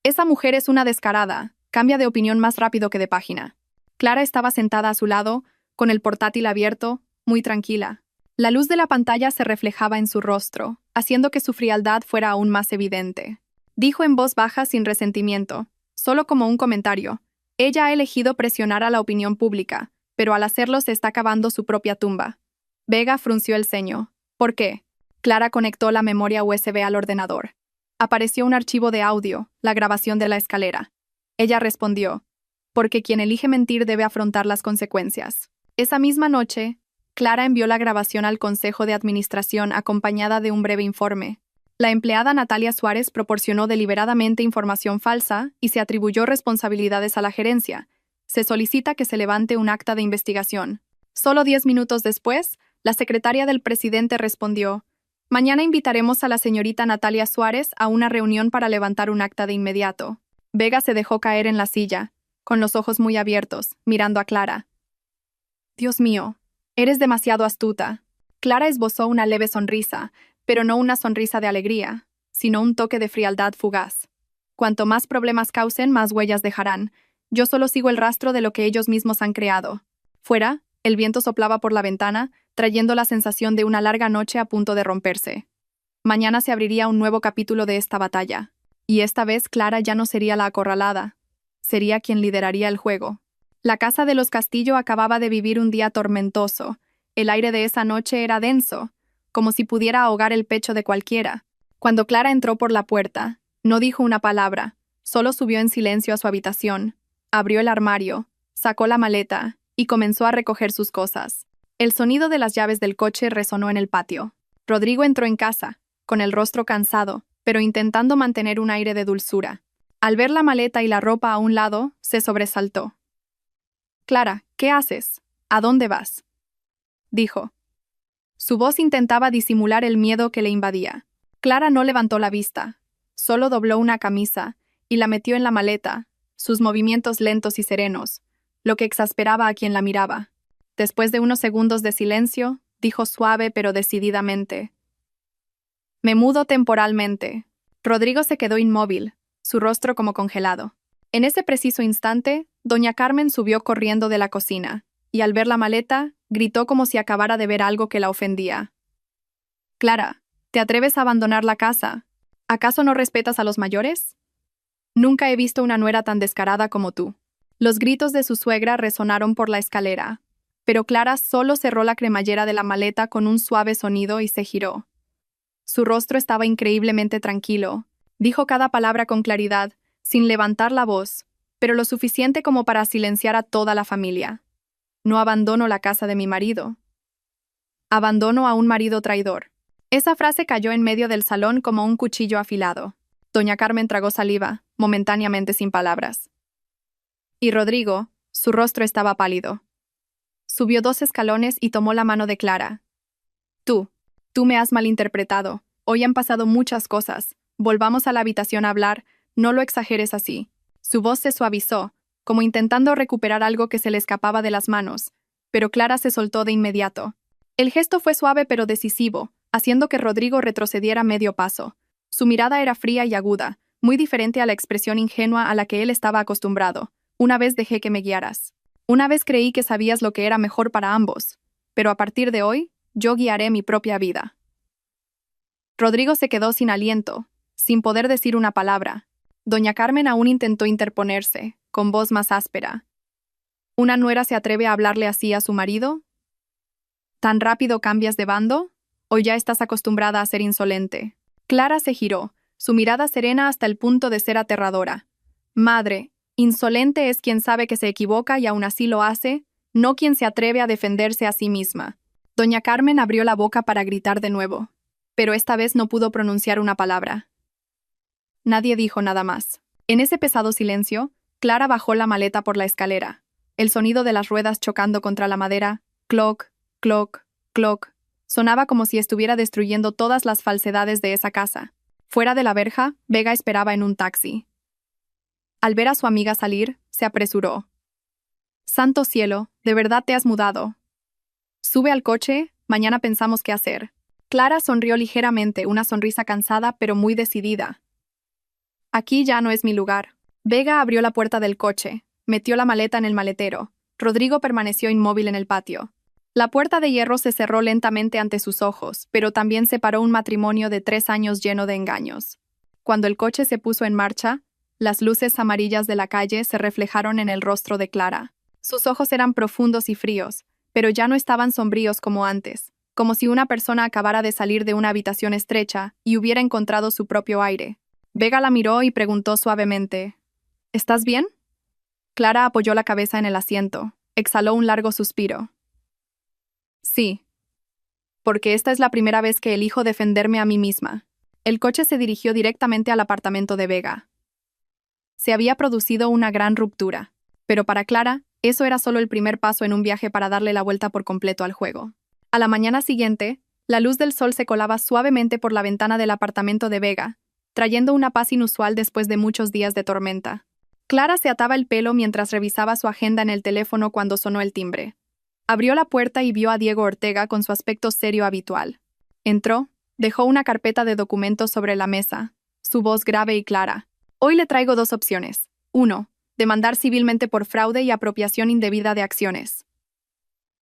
Speaker 1: Esa mujer es una descarada, cambia de opinión más rápido que de página. Clara estaba sentada a su lado, con el portátil abierto, muy tranquila. La luz de la pantalla se reflejaba en su rostro, haciendo que su frialdad fuera aún más evidente. Dijo en voz baja sin resentimiento, solo como un comentario. Ella ha elegido presionar a la opinión pública, pero al hacerlo se está cavando su propia tumba. Vega frunció el ceño. ¿Por qué? Clara conectó la memoria USB al ordenador. Apareció un archivo de audio, la grabación de la escalera. Ella respondió, porque quien elige mentir debe afrontar las consecuencias. Esa misma noche, Clara envió la grabación al Consejo de Administración acompañada de un breve informe. La empleada Natalia Suárez proporcionó deliberadamente información falsa y se atribuyó responsabilidades a la gerencia. Se solicita que se levante un acta de investigación. Solo 10 minutos después, la secretaria del presidente respondió, mañana invitaremos a la señorita Natalia Suárez a una reunión para levantar un acta de inmediato. Vega se dejó caer en la silla, con los ojos muy abiertos, mirando a Clara. Dios mío, eres demasiado astuta. Clara esbozó una leve sonrisa, pero no una sonrisa de alegría, sino un toque de frialdad fugaz. Cuanto más problemas causen, más huellas dejarán. Yo solo sigo el rastro de lo que ellos mismos han creado. Fuera, el viento soplaba por la ventana, trayendo la sensación de una larga noche a punto de romperse. Mañana se abriría un nuevo capítulo de esta batalla, y esta vez Clara ya no sería la acorralada. Sería quien lideraría el juego. La casa de los Castillo acababa de vivir un día tormentoso. El aire de esa noche era denso, como si pudiera ahogar el pecho de cualquiera. Cuando Clara entró por la puerta, no dijo una palabra, solo subió en silencio a su habitación, abrió el armario, sacó la maleta y comenzó a recoger sus cosas. El sonido de las llaves del coche resonó en el patio. Rodrigo entró en casa, con el rostro cansado, pero intentando mantener un aire de dulzura. Al ver la maleta y la ropa a un lado, se sobresaltó. «Clara, ¿qué haces? ¿A dónde vas?», dijo. Su voz intentaba disimular el miedo que le invadía. Clara no levantó la vista, solo dobló una camisa y la metió en la maleta, sus movimientos lentos y serenos, lo que exasperaba a quien la miraba. Después de unos segundos de silencio, dijo suave pero decididamente: «Me mudo temporalmente». Rodrigo se quedó inmóvil, su rostro como congelado. En ese preciso instante, doña Carmen subió corriendo de la cocina, y al ver la maleta, gritó como si acabara de ver algo que la ofendía. «Clara, ¿te atreves a abandonar la casa? ¿Acaso no respetas a los mayores? Nunca he visto una nuera tan descarada como tú». Los gritos de su suegra resonaron por la escalera, pero Clara solo cerró la cremallera de la maleta con un suave sonido y se giró. Su rostro estaba increíblemente tranquilo. Dijo cada palabra con claridad, sin levantar la voz, pero lo suficiente como para silenciar a toda la familia. «No abandono la casa de mi marido. Abandono a un marido traidor». Esa frase cayó en medio del salón como un cuchillo afilado. Doña Carmen tragó saliva, momentáneamente sin palabras. Y Rodrigo, su rostro estaba pálido. Subió 2 escalones y tomó la mano de Clara. Tú me has malinterpretado. Hoy han pasado muchas cosas. Volvamos a la habitación a hablar, no lo exageres así». Su voz se suavizó, como intentando recuperar algo que se le escapaba de las manos, pero Clara se soltó de inmediato. El gesto fue suave pero decisivo, haciendo que Rodrigo retrocediera medio paso. Su mirada era fría y aguda, muy diferente a la expresión ingenua a la que él estaba acostumbrado. «Una vez dejé que me guiaras. Una vez creí que sabías lo que era mejor para ambos. Pero a partir de hoy, yo guiaré mi propia vida». Rodrigo se quedó sin aliento, sin poder decir una palabra. Doña Carmen aún intentó interponerse, con voz más áspera. «¿Una nuera se atreve a hablarle así a su marido? ¿Tan rápido cambias de bando? ¿O ya estás acostumbrada a ser insolente?» Clara se giró, su mirada serena hasta el punto de ser aterradora. «Madre, insolente es quien sabe que se equivoca y aún así lo hace, no quien se atreve a defenderse a sí misma». Doña Carmen abrió la boca para gritar de nuevo, pero esta vez no pudo pronunciar una palabra. Nadie dijo nada más. En ese pesado silencio, Clara bajó la maleta por la escalera. El sonido de las ruedas chocando contra la madera, cloc, cloc, cloc, sonaba como si estuviera destruyendo todas las falsedades de esa casa. Fuera de la verja, Vega esperaba en un taxi. Al ver a su amiga salir, se apresuró. «Santo cielo, ¿de verdad te has mudado? Sube al coche, mañana pensamos qué hacer». Clara sonrió ligeramente, una sonrisa cansada pero muy decidida. «Aquí ya no es mi lugar». Vega abrió la puerta del coche, metió la maleta en el maletero. Rodrigo permaneció inmóvil en el patio. La puerta de hierro se cerró lentamente ante sus ojos, pero también separó un matrimonio de 3 años lleno de engaños. Cuando el coche se puso en marcha, las luces amarillas de la calle se reflejaron en el rostro de Clara. Sus ojos eran profundos y fríos, pero ya no estaban sombríos como antes, como si una persona acabara de salir de una habitación estrecha y hubiera encontrado su propio aire. Vega la miró y preguntó suavemente: «¿Estás bien?». Clara apoyó la cabeza en el asiento, exhaló un largo suspiro. «Sí. Porque esta es la primera vez que elijo defenderme a mí misma». El coche se dirigió directamente al apartamento de Vega. Se había producido una gran ruptura, pero para Clara, eso era solo el primer paso en un viaje para darle la vuelta por completo al juego. A la mañana siguiente, la luz del sol se colaba suavemente por la ventana del apartamento de Vega, trayendo una paz inusual después de muchos días de tormenta. Clara se ataba el pelo mientras revisaba su agenda en el teléfono cuando sonó el timbre. Abrió la puerta y vio a Diego Ortega con su aspecto serio habitual. Entró, dejó una carpeta de documentos sobre la mesa, su voz grave y clara. «Hoy le traigo 2 opciones. 1. Demandar civilmente por fraude y apropiación indebida de acciones.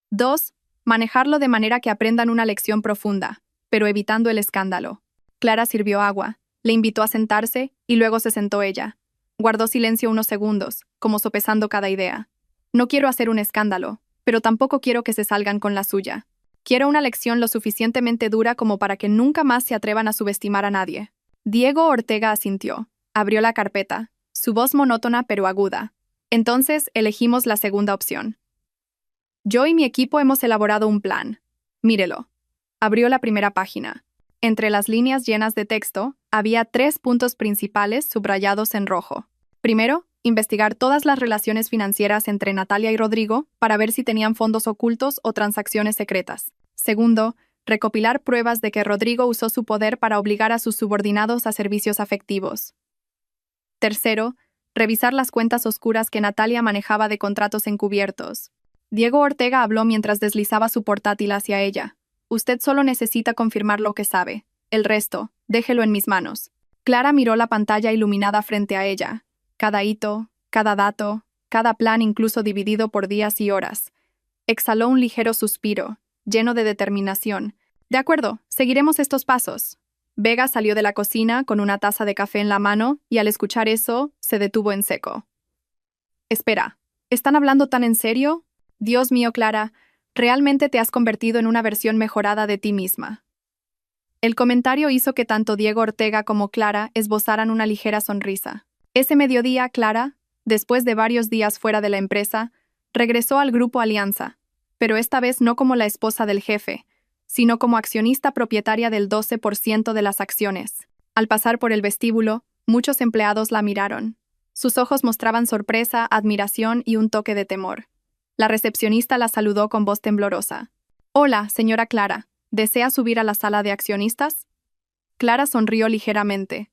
Speaker 1: 2. Manejarlo de manera que aprendan una lección profunda, pero evitando el escándalo». Clara sirvió agua, le invitó a sentarse y luego se sentó ella. Guardó silencio unos segundos, como sopesando cada idea. «No quiero hacer un escándalo, pero tampoco quiero que se salgan con la suya. Quiero una lección lo suficientemente dura como para que nunca más se atrevan a subestimar a nadie». Diego Ortega asintió. Abrió la carpeta, su voz monótona pero aguda. «Entonces, elegimos la segunda opción. Yo y mi equipo hemos elaborado un plan. Mírelo». Abrió la primera página. Entre las líneas llenas de texto, había 3 puntos principales subrayados en rojo. Primero, investigar todas las relaciones financieras entre Natalia y Rodrigo para ver si tenían fondos ocultos o transacciones secretas. Segundo, recopilar pruebas de que Rodrigo usó su poder para obligar a sus subordinados a servicios afectivos. Tercero, revisar las cuentas oscuras que Natalia manejaba de contratos encubiertos. Diego Ortega habló mientras deslizaba su portátil hacia ella. Usted solo necesita confirmar lo que sabe. El resto, déjelo en mis manos. Clara miró la pantalla iluminada frente a ella. Cada hito, cada dato, cada plan incluso dividido por días y horas. Exhaló un ligero suspiro, lleno de determinación. De acuerdo, seguiremos estos pasos. Vega salió de la cocina con una taza de café en la mano y al escuchar eso, se detuvo en seco. Espera, ¿están hablando tan en serio? Dios mío, Clara, realmente te has convertido en una versión mejorada de ti misma. El comentario hizo que tanto Diego Ortega como Clara esbozaran una ligera sonrisa. Ese mediodía, Clara, después de varios días fuera de la empresa, regresó al Grupo Alianza, pero esta vez no como la esposa del jefe, sino como accionista propietaria del 12% de las acciones. Al pasar por el vestíbulo, muchos empleados la miraron. Sus ojos mostraban sorpresa, admiración y un toque de temor. La recepcionista la saludó con voz temblorosa. «Hola, señora Clara. ¿Desea subir a la sala de accionistas?» Clara sonrió ligeramente.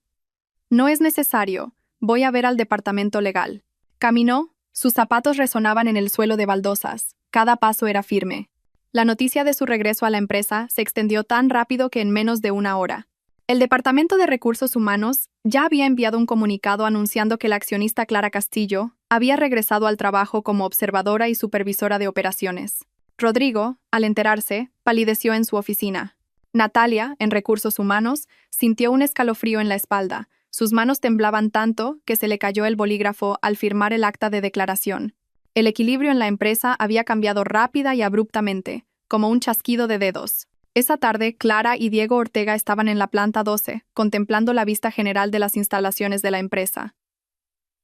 Speaker 1: «No es necesario. Voy a ver al departamento legal». Caminó. Sus zapatos resonaban en el suelo de baldosas. Cada paso era firme. La noticia de su regreso a la empresa se extendió tan rápido que en menos de una hora. El Departamento de Recursos Humanos ya había enviado un comunicado anunciando que la accionista Clara Castillo había regresado al trabajo como observadora y supervisora de operaciones. Rodrigo, al enterarse, palideció en su oficina. Natalia, en Recursos Humanos, sintió un escalofrío en la espalda. Sus manos temblaban tanto que se le cayó el bolígrafo al firmar el acta de declaración. El equilibrio en la empresa había cambiado rápida y abruptamente, como un chasquido de dedos. Esa tarde, Clara y Diego Ortega estaban en la planta 12, contemplando la vista general de las instalaciones de la empresa.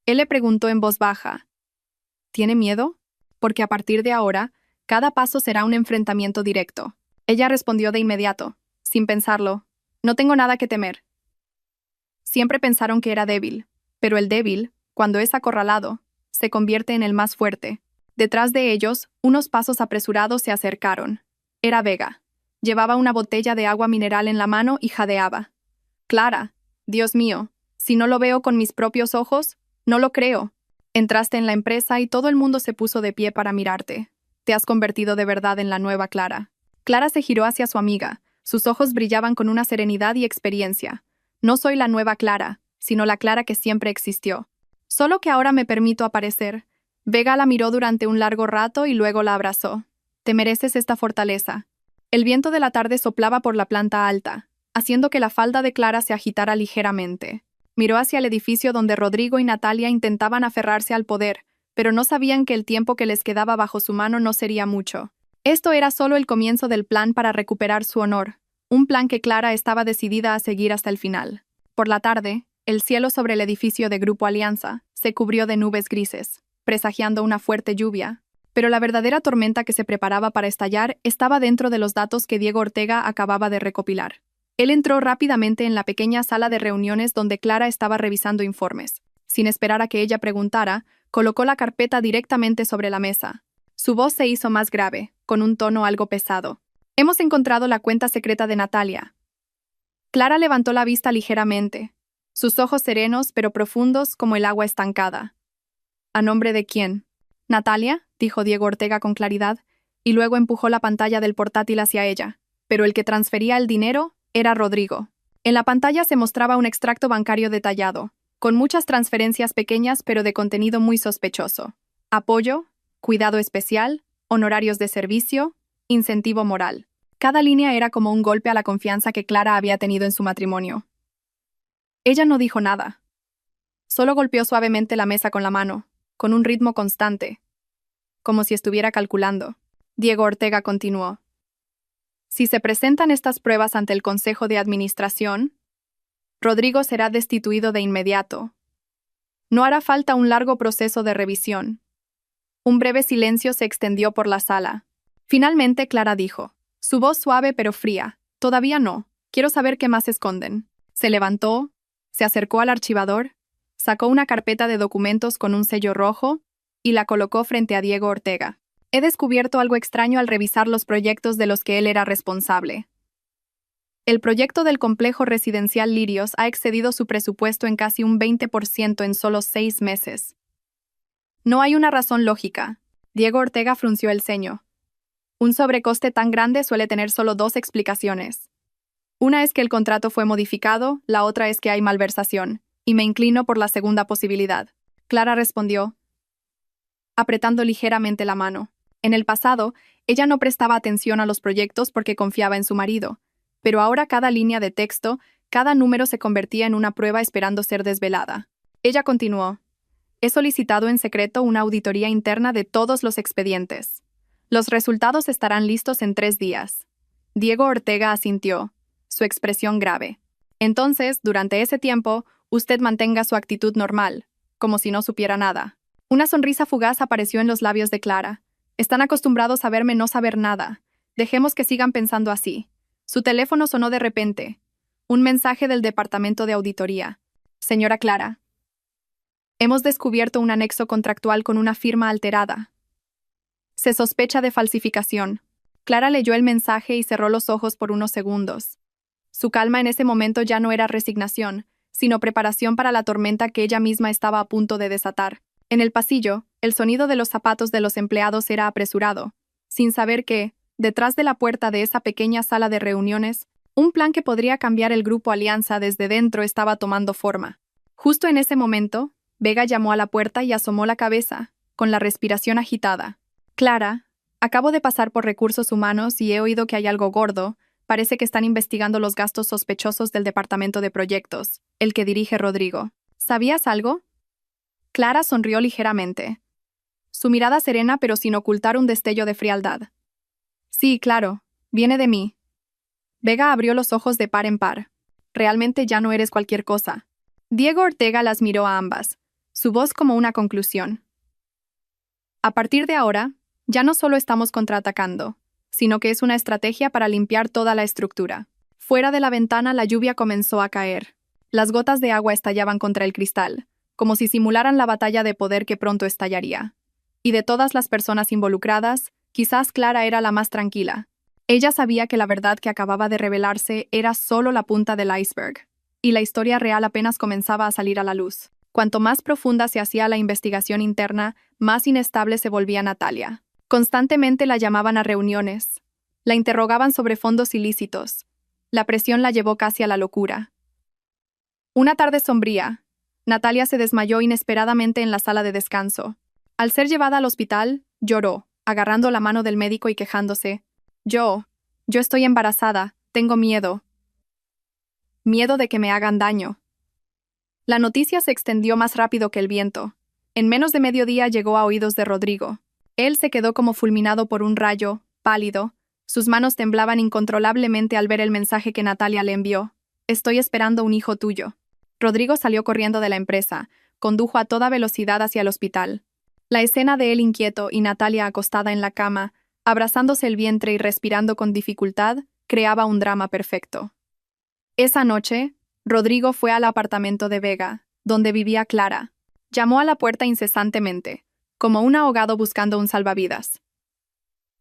Speaker 1: Él le preguntó en voz baja, ¿tiene miedo? Porque a partir de ahora, cada paso será un enfrentamiento directo. Ella respondió de inmediato, sin pensarlo, no tengo nada que temer. Siempre pensaron que era débil, pero el débil, cuando es acorralado, se convierte en el más fuerte. Detrás de ellos, unos pasos apresurados se acercaron. Era Vega. Llevaba una botella de agua mineral en la mano y jadeaba. «Clara, Dios mío, si no lo veo con mis propios ojos, no lo creo. Entraste en la empresa y todo el mundo se puso de pie para mirarte. Te has convertido de verdad en la nueva Clara». Clara se giró hacia su amiga. Sus ojos brillaban con una serenidad y experiencia. «No soy la nueva Clara, sino la Clara que siempre existió. Solo que ahora me permito aparecer». Vega la miró durante un largo rato y luego la abrazó. «Te mereces esta fortaleza». El viento de la tarde soplaba por la planta alta, haciendo que la falda de Clara se agitara ligeramente. Miró hacia el edificio donde Rodrigo y Natalia intentaban aferrarse al poder, pero no sabían que el tiempo que les quedaba bajo su mano no sería mucho. Esto era solo el comienzo del plan para recuperar su honor, un plan que Clara estaba decidida a seguir hasta el final. Por la tarde, el cielo sobre el edificio de Grupo Alianza se cubrió de nubes grises, presagiando una fuerte lluvia. Pero la verdadera tormenta que se preparaba para estallar estaba dentro de los datos que Diego Ortega acababa de recopilar. Él entró rápidamente en la pequeña sala de reuniones donde Clara estaba revisando informes. Sin esperar a que ella preguntara, colocó la carpeta directamente sobre la mesa. Su voz se hizo más grave, con un tono algo pesado. «Hemos encontrado la cuenta secreta de Natalia». Clara levantó la vista ligeramente, sus ojos serenos pero profundos como el agua estancada. «¿A nombre de quién?» «Natalia», dijo Diego Ortega con claridad, y luego empujó la pantalla del portátil hacia ella. Pero el que transfería el dinero era Rodrigo. En la pantalla se mostraba un extracto bancario detallado, con muchas transferencias pequeñas pero de contenido muy sospechoso. Apoyo, cuidado especial, honorarios de servicio, incentivo moral. Cada línea era como un golpe a la confianza que Clara había tenido en su matrimonio. Ella no dijo nada. Solo golpeó suavemente la mesa con la mano, con un ritmo constante, como si estuviera calculando. Diego Ortega continuó. Si se presentan estas pruebas ante el Consejo de Administración, Rodrigo será destituido de inmediato. No hará falta un largo proceso de revisión. Un breve silencio se extendió por la sala. Finalmente Clara dijo, su voz suave pero fría, todavía no, quiero saber qué más esconden. Se levantó, se acercó al archivador, sacó una carpeta de documentos con un sello rojo y la colocó frente a Diego Ortega. He descubierto algo extraño al revisar los proyectos de los que él era responsable. El proyecto del complejo residencial Lirios ha excedido su presupuesto en casi un 20% en solo 6 meses. No hay una razón lógica. Diego Ortega frunció el ceño. Un sobrecoste tan grande suele tener solo 2 explicaciones. Una es que el contrato fue modificado, la otra es que hay malversación, y me inclino por la segunda posibilidad. Clara respondió, apretando ligeramente la mano. En el pasado, ella no prestaba atención a los proyectos porque confiaba en su marido, pero ahora cada línea de texto, cada número se convertía en una prueba esperando ser desvelada. Ella continuó, he solicitado en secreto una auditoría interna de todos los expedientes. Los resultados estarán listos en 3 días. Diego Ortega asintió, su expresión grave. Entonces, durante ese tiempo, usted mantenga su actitud normal, como si no supiera nada. Una sonrisa fugaz apareció en los labios de Clara. Están acostumbrados a verme no saber nada. Dejemos que sigan pensando así. Su teléfono sonó de repente. Un mensaje del departamento de auditoría. Señora Clara. Hemos descubierto un anexo contractual con una firma alterada. Se sospecha de falsificación. Clara leyó el mensaje y cerró los ojos por unos segundos. Su calma en ese momento ya no era resignación, sino preparación para la tormenta que ella misma estaba a punto de desatar. En el pasillo, el sonido de los zapatos de los empleados era apresurado, sin saber que, detrás de la puerta de esa pequeña sala de reuniones, un plan que podría cambiar el grupo Alianza desde dentro estaba tomando forma. Justo en ese momento, Vega llamó a la puerta y asomó la cabeza, con la respiración agitada. Clara, acabo de pasar por recursos humanos y he oído que hay algo gordo. Parece que están investigando los gastos sospechosos del departamento de proyectos, el que dirige Rodrigo. ¿Sabías algo? Clara sonrió ligeramente. Su mirada serena pero sin ocultar un destello de frialdad. Sí, claro, viene de mí. Vega abrió los ojos de par en par. Realmente ya no eres cualquier cosa. Diego Ortega las miró a ambas, su voz como una conclusión. A partir de ahora, ya no solo estamos contraatacando, sino que es una estrategia para limpiar toda la estructura. Fuera de la ventana la lluvia comenzó a caer. Las gotas de agua estallaban contra el cristal, como si simularan la batalla de poder que pronto estallaría. Y de todas las personas involucradas, quizás Clara era la más tranquila. Ella sabía que la verdad que acababa de revelarse era solo la punta del iceberg, y la historia real apenas comenzaba a salir a la luz. Cuanto más profunda se hacía la investigación interna, más inestable se volvía Natalia. Constantemente la llamaban a reuniones. La interrogaban sobre fondos ilícitos. La presión la llevó casi a la locura. Una tarde sombría, Natalia se desmayó inesperadamente en la sala de descanso. Al ser llevada al hospital, lloró, agarrando la mano del médico y quejándose. Yo estoy embarazada, tengo miedo. Miedo de que me hagan daño. La noticia se extendió más rápido que el viento. En menos de mediodía llegó a oídos de Rodrigo. Él se quedó como fulminado por un rayo, pálido. Sus manos temblaban incontrolablemente al ver el mensaje que Natalia le envió. Estoy esperando un hijo tuyo. Rodrigo salió corriendo de la empresa, condujo a toda velocidad hacia el hospital. La escena de él inquieto y Natalia acostada en la cama, abrazándose el vientre y respirando con dificultad, creaba un drama perfecto. Esa noche, Rodrigo fue al apartamento de Vega, donde vivía Clara. Llamó a la puerta incesantemente, como un ahogado buscando un salvavidas.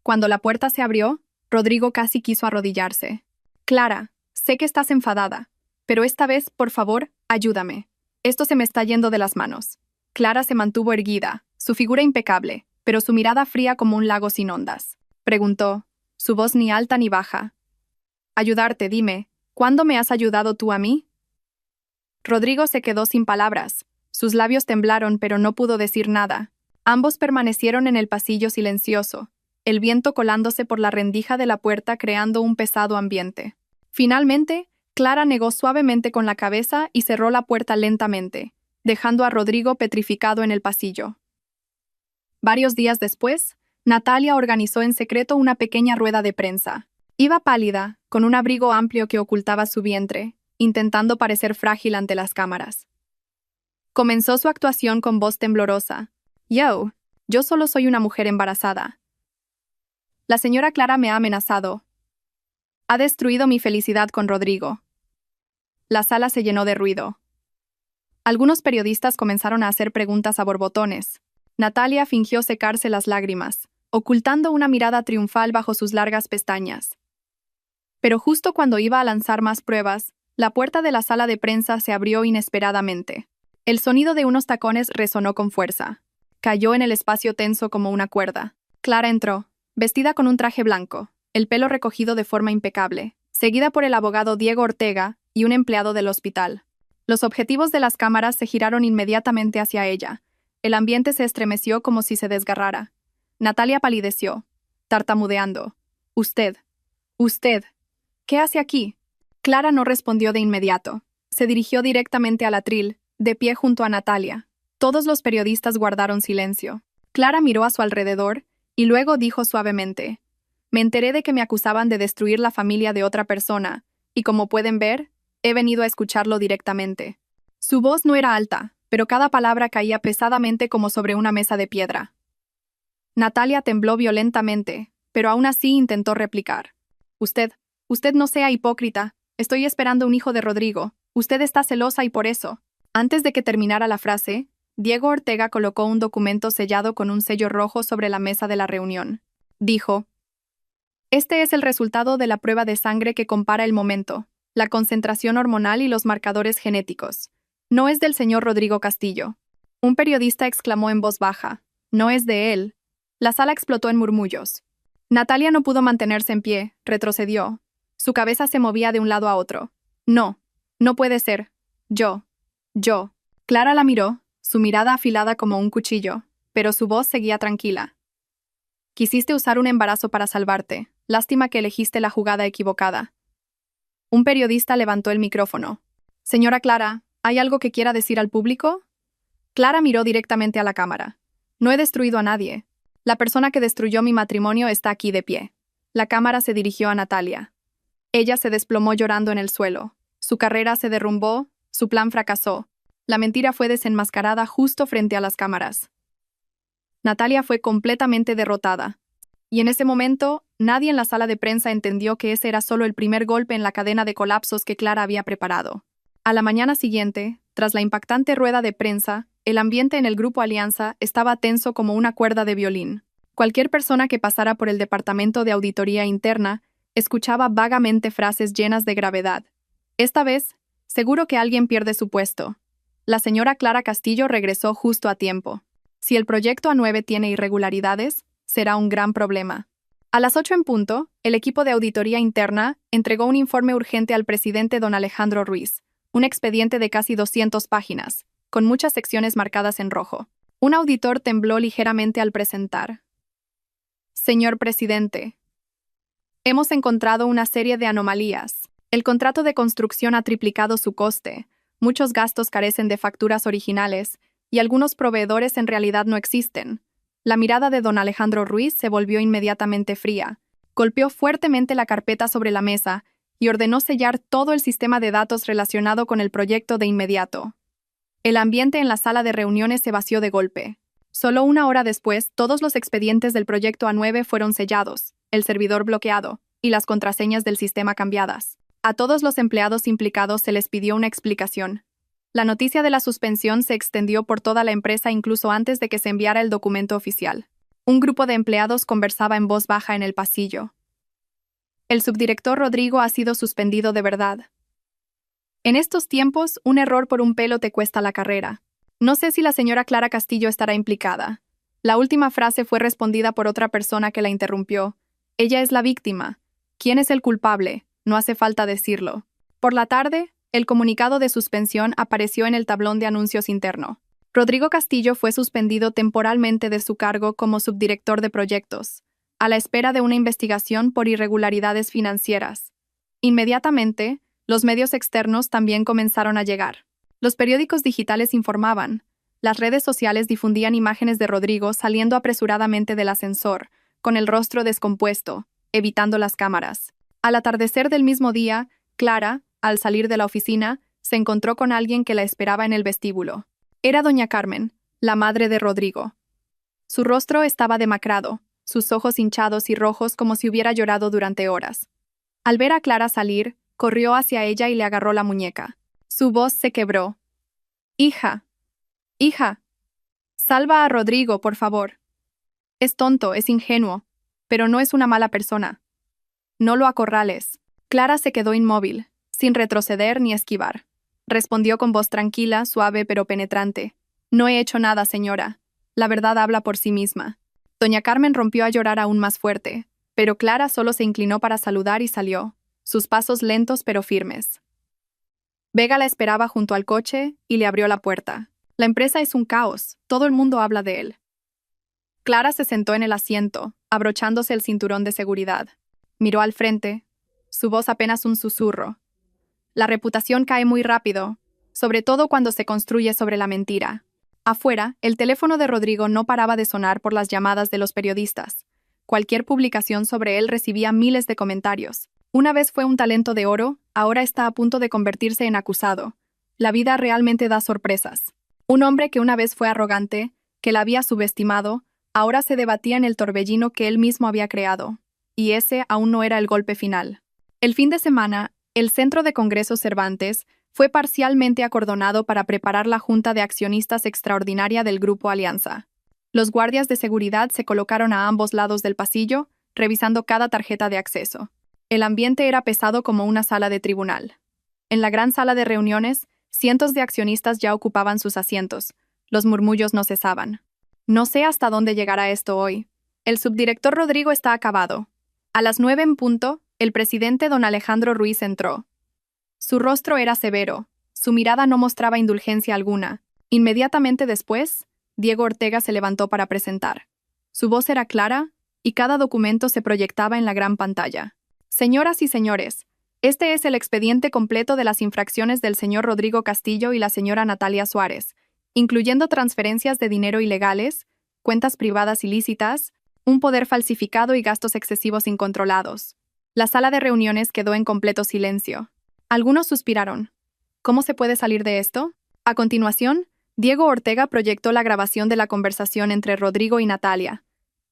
Speaker 1: Cuando la puerta se abrió, Rodrigo casi quiso arrodillarse. Clara, sé que estás enfadada, pero esta vez, por favor, ayúdame. Esto se me está yendo de las manos. Clara se mantuvo erguida, su figura impecable, pero su mirada fría como un lago sin ondas. Preguntó, su voz ni alta ni baja. Ayudarte, dime, ¿cuándo me has ayudado tú a mí? Rodrigo se quedó sin palabras. Sus labios temblaron, pero no pudo decir nada. Ambos permanecieron en el pasillo silencioso, el viento colándose por la rendija de la puerta creando un pesado ambiente. Finalmente, Clara negó suavemente con la cabeza y cerró la puerta lentamente, dejando a Rodrigo petrificado en el pasillo. Varios días después, Natalia organizó en secreto una pequeña rueda de prensa. Iba pálida, con un abrigo amplio que ocultaba su vientre, intentando parecer frágil ante las cámaras. Comenzó su actuación con voz temblorosa. Yo solo soy una mujer embarazada. La señora Clara me ha amenazado. Ha destruido mi felicidad con Rodrigo. La sala se llenó de ruido. Algunos periodistas comenzaron a hacer preguntas a borbotones. Natalia fingió secarse las lágrimas, ocultando una mirada triunfal bajo sus largas pestañas. Pero justo cuando iba a lanzar más pruebas, la puerta de la sala de prensa se abrió inesperadamente. El sonido de unos tacones resonó con fuerza. Cayó en el espacio tenso como una cuerda. Clara entró, vestida con un traje blanco, el pelo recogido de forma impecable, seguida por el abogado Diego Ortega y un empleado del hospital. Los objetivos de las cámaras se giraron inmediatamente hacia ella. El ambiente se estremeció como si se desgarrara. Natalia palideció, tartamudeando. Usted, ¿qué hace aquí? Clara no respondió de inmediato. Se dirigió directamente al atril, de pie junto a Natalia. Todos los periodistas guardaron silencio. Clara miró a su alrededor y luego dijo suavemente: me enteré de que me acusaban de destruir la familia de otra persona, y como pueden ver, he venido a escucharlo directamente. Su voz no era alta, pero cada palabra caía pesadamente como sobre una mesa de piedra. Natalia tembló violentamente, pero aún así intentó replicar. Usted no sea hipócrita. Estoy esperando un hijo de Rodrigo. Usted está celosa y por eso. Antes de que terminara la frase, Diego Ortega colocó un documento sellado con un sello rojo sobre la mesa de la reunión. Dijo: este es el resultado de la prueba de sangre que compara el momento, la concentración hormonal y los marcadores genéticos. No es del señor Rodrigo Castillo. Un periodista exclamó en voz baja: no es de él. La sala explotó en murmullos. Natalia no pudo mantenerse en pie, retrocedió. Su cabeza se movía de un lado a otro. No puede ser. Yo. Clara la miró, su mirada afilada como un cuchillo, pero su voz seguía tranquila. Quisiste usar un embarazo para salvarte. Lástima que elegiste la jugada equivocada. Un periodista levantó el micrófono. Señora Clara, ¿hay algo que quiera decir al público? Clara miró directamente a la cámara. No he destruido a nadie. La persona que destruyó mi matrimonio está aquí de pie. La cámara se dirigió a Natalia. Ella se desplomó llorando en el suelo. Su carrera se derrumbó, su plan fracasó. La mentira fue desenmascarada justo frente a las cámaras. Natalia fue completamente derrotada. Y en ese momento, nadie en la sala de prensa entendió que ese era solo el primer golpe en la cadena de colapsos que Clara había preparado. A la mañana siguiente, tras la impactante rueda de prensa, el ambiente en el Grupo Alianza estaba tenso como una cuerda de violín. Cualquier persona que pasara por el Departamento de Auditoría Interna escuchaba vagamente frases llenas de gravedad. Esta vez, seguro que alguien pierde su puesto. La señora Clara Castillo regresó justo a tiempo. Si el proyecto A9 tiene irregularidades, será un gran problema. A las 8 en punto, el equipo de auditoría interna entregó un informe urgente al presidente don Alejandro Ruiz, un expediente de casi 200 páginas, con muchas secciones marcadas en rojo. Un auditor tembló ligeramente al presentar. Señor presidente, hemos encontrado una serie de anomalías. El contrato de construcción ha triplicado su coste, muchos gastos carecen de facturas originales, y algunos proveedores en realidad no existen. La mirada de don Alejandro Ruiz se volvió inmediatamente fría. Golpeó fuertemente la carpeta sobre la mesa y ordenó sellar todo el sistema de datos relacionado con el proyecto de inmediato. El ambiente en la sala de reuniones se vació de golpe. Solo una hora después, todos los expedientes del proyecto A9 fueron sellados, el servidor bloqueado y las contraseñas del sistema cambiadas. A todos los empleados implicados se les pidió una explicación. La noticia de la suspensión se extendió por toda la empresa incluso antes de que se enviara el documento oficial. Un grupo de empleados conversaba en voz baja en el pasillo. El subdirector Rodrigo ha sido suspendido de verdad. En estos tiempos, un error por un pelo te cuesta la carrera. No sé si la señora Clara Castillo estará implicada. La última frase fue respondida por otra persona que la interrumpió. Ella es la víctima. ¿Quién es el culpable? No hace falta decirlo. Por la tarde, el comunicado de suspensión apareció en el tablón de anuncios interno. Rodrigo Castillo fue suspendido temporalmente de su cargo como subdirector de proyectos, a la espera de una investigación por irregularidades financieras. Inmediatamente, los medios externos también comenzaron a llegar. Los periódicos digitales informaban. Las redes sociales difundían imágenes de Rodrigo saliendo apresuradamente del ascensor, con el rostro descompuesto, evitando las cámaras. Al atardecer del mismo día, Clara, al salir de la oficina, se encontró con alguien que la esperaba en el vestíbulo. Era doña Carmen, la madre de Rodrigo. Su rostro estaba demacrado, sus ojos hinchados y rojos como si hubiera llorado durante horas. Al ver a Clara salir, corrió hacia ella y le agarró la muñeca. Su voz se quebró. Hija, salva a Rodrigo, por favor. Es tonto, es ingenuo, pero no es una mala persona. No lo acorrales. Clara se quedó inmóvil, sin retroceder ni esquivar. Respondió con voz tranquila, suave pero penetrante. No he hecho nada, señora. La verdad habla por sí misma. Doña Carmen rompió a llorar aún más fuerte, pero Clara solo se inclinó para saludar y salió, sus pasos lentos pero firmes. Vega la esperaba junto al coche y le abrió la puerta. La empresa es un caos, todo el mundo habla de él. Clara se sentó en el asiento, abrochándose el cinturón de seguridad. Miró al frente, su voz apenas un susurro. La reputación cae muy rápido, sobre todo cuando se construye sobre la mentira. Afuera, el teléfono de Rodrigo no paraba de sonar por las llamadas de los periodistas. Cualquier publicación sobre él recibía miles de comentarios. Una vez fue un talento de oro, ahora está a punto de convertirse en acusado. La vida realmente da sorpresas. Un hombre que una vez fue arrogante, que la había subestimado, ahora se debatía en el torbellino que él mismo había creado. Y ese aún no era el golpe final. El fin de semana, el Centro de Congresos Cervantes fue parcialmente acordonado para preparar la Junta de Accionistas Extraordinaria del Grupo Alianza. Los guardias de seguridad se colocaron a ambos lados del pasillo, revisando cada tarjeta de acceso. El ambiente era pesado como una sala de tribunal. En la gran sala de reuniones, cientos de accionistas ya ocupaban sus asientos. Los murmullos no cesaban. No sé hasta dónde llegará esto hoy. El subdirector Rodrigo está acabado. A las 9 en punto, el presidente don Alejandro Ruiz entró. Su rostro era severo, su mirada no mostraba indulgencia alguna. Inmediatamente después, Diego Ortega se levantó para presentar. Su voz era clara, y cada documento se proyectaba en la gran pantalla. Señoras y señores, este es el expediente completo de las infracciones del señor Rodrigo Castillo y la señora Natalia Suárez, incluyendo transferencias de dinero ilegales, cuentas privadas ilícitas, un poder falsificado y gastos excesivos incontrolados. La sala de reuniones quedó en completo silencio. Algunos suspiraron. ¿Cómo se puede salir de esto? A continuación, Diego Ortega proyectó la grabación de la conversación entre Rodrigo y Natalia.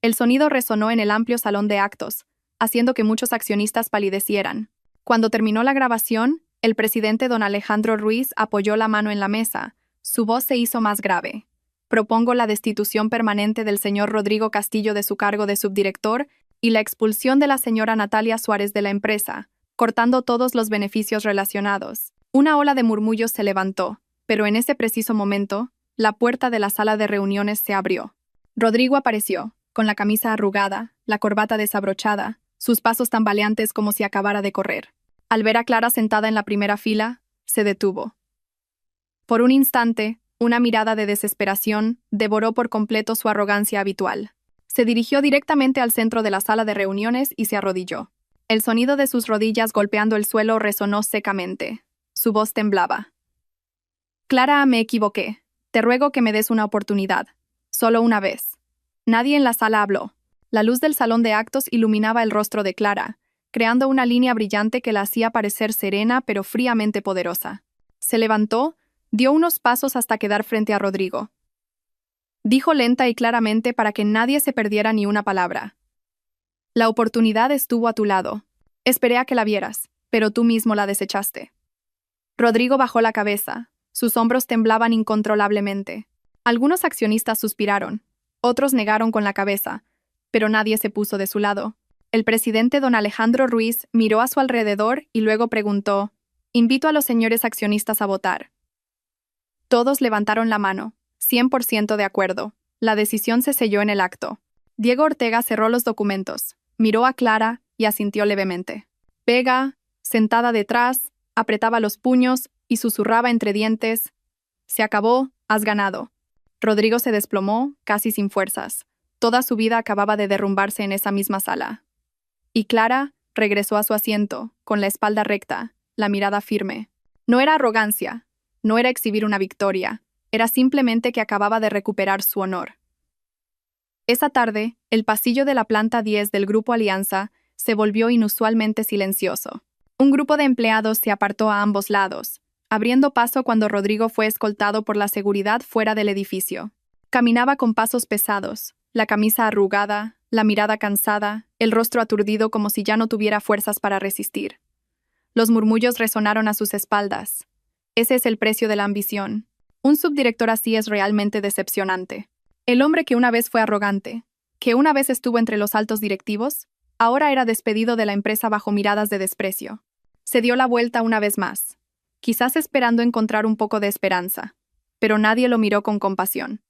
Speaker 1: El sonido resonó en el amplio salón de actos, haciendo que muchos accionistas palidecieran. Cuando terminó la grabación, el presidente don Alejandro Ruiz apoyó la mano en la mesa. Su voz se hizo más grave. Propongo la destitución permanente del señor Rodrigo Castillo de su cargo de subdirector y la expulsión de la señora Natalia Suárez de la empresa, cortando todos los beneficios relacionados. Una ola de murmullos se levantó, pero en ese preciso momento, la puerta de la sala de reuniones se abrió. Rodrigo apareció, con la camisa arrugada, la corbata desabrochada, sus pasos tambaleantes como si acabara de correr. Al ver a Clara sentada en la primera fila, se detuvo. Por un instante, una mirada de desesperación devoró por completo su arrogancia habitual. Se dirigió directamente al centro de la sala de reuniones y se arrodilló. El sonido de sus rodillas golpeando el suelo resonó secamente. Su voz temblaba. Clara, me equivoqué. Te ruego que me des una oportunidad. Solo una vez. Nadie en la sala habló. La luz del salón de actos iluminaba el rostro de Clara, creando una línea brillante que la hacía parecer serena pero fríamente poderosa. Se levantó, dio unos pasos hasta quedar frente a Rodrigo. Dijo lenta y claramente para que nadie se perdiera ni una palabra. La oportunidad estuvo a tu lado. Esperé a que la vieras, pero tú mismo la desechaste. Rodrigo bajó la cabeza. Sus hombros temblaban incontrolablemente. Algunos accionistas suspiraron, otros negaron con la cabeza, pero nadie se puso de su lado. El presidente don Alejandro Ruiz miró a su alrededor y luego preguntó: «Invito a los señores accionistas a votar». Todos levantaron la mano, 100% de acuerdo. La decisión se selló en el acto. Diego Ortega cerró los documentos, miró a Clara y asintió levemente. Vega, sentada detrás, apretaba los puños y susurraba entre dientes: «Se acabó, has ganado». Rodrigo se desplomó, casi sin fuerzas. Toda su vida acababa de derrumbarse en esa misma sala. Y Clara regresó a su asiento, con la espalda recta, la mirada firme. No era arrogancia, no era exhibir una victoria, era simplemente que acababa de recuperar su honor. Esa tarde, el pasillo de la planta 10 del Grupo Alianza se volvió inusualmente silencioso. Un grupo de empleados se apartó a ambos lados, abriendo paso cuando Rodrigo fue escoltado por la seguridad fuera del edificio. Caminaba con pasos pesados, la camisa arrugada, la mirada cansada, el rostro aturdido como si ya no tuviera fuerzas para resistir. Los murmullos resonaron a sus espaldas. Ese es el precio de la ambición. Un subdirector así es realmente decepcionante. El hombre que una vez fue arrogante, que una vez estuvo entre los altos directivos, ahora era despedido de la empresa bajo miradas de desprecio. Se dio la vuelta una vez más, quizás esperando encontrar un poco de esperanza, pero nadie lo miró con compasión.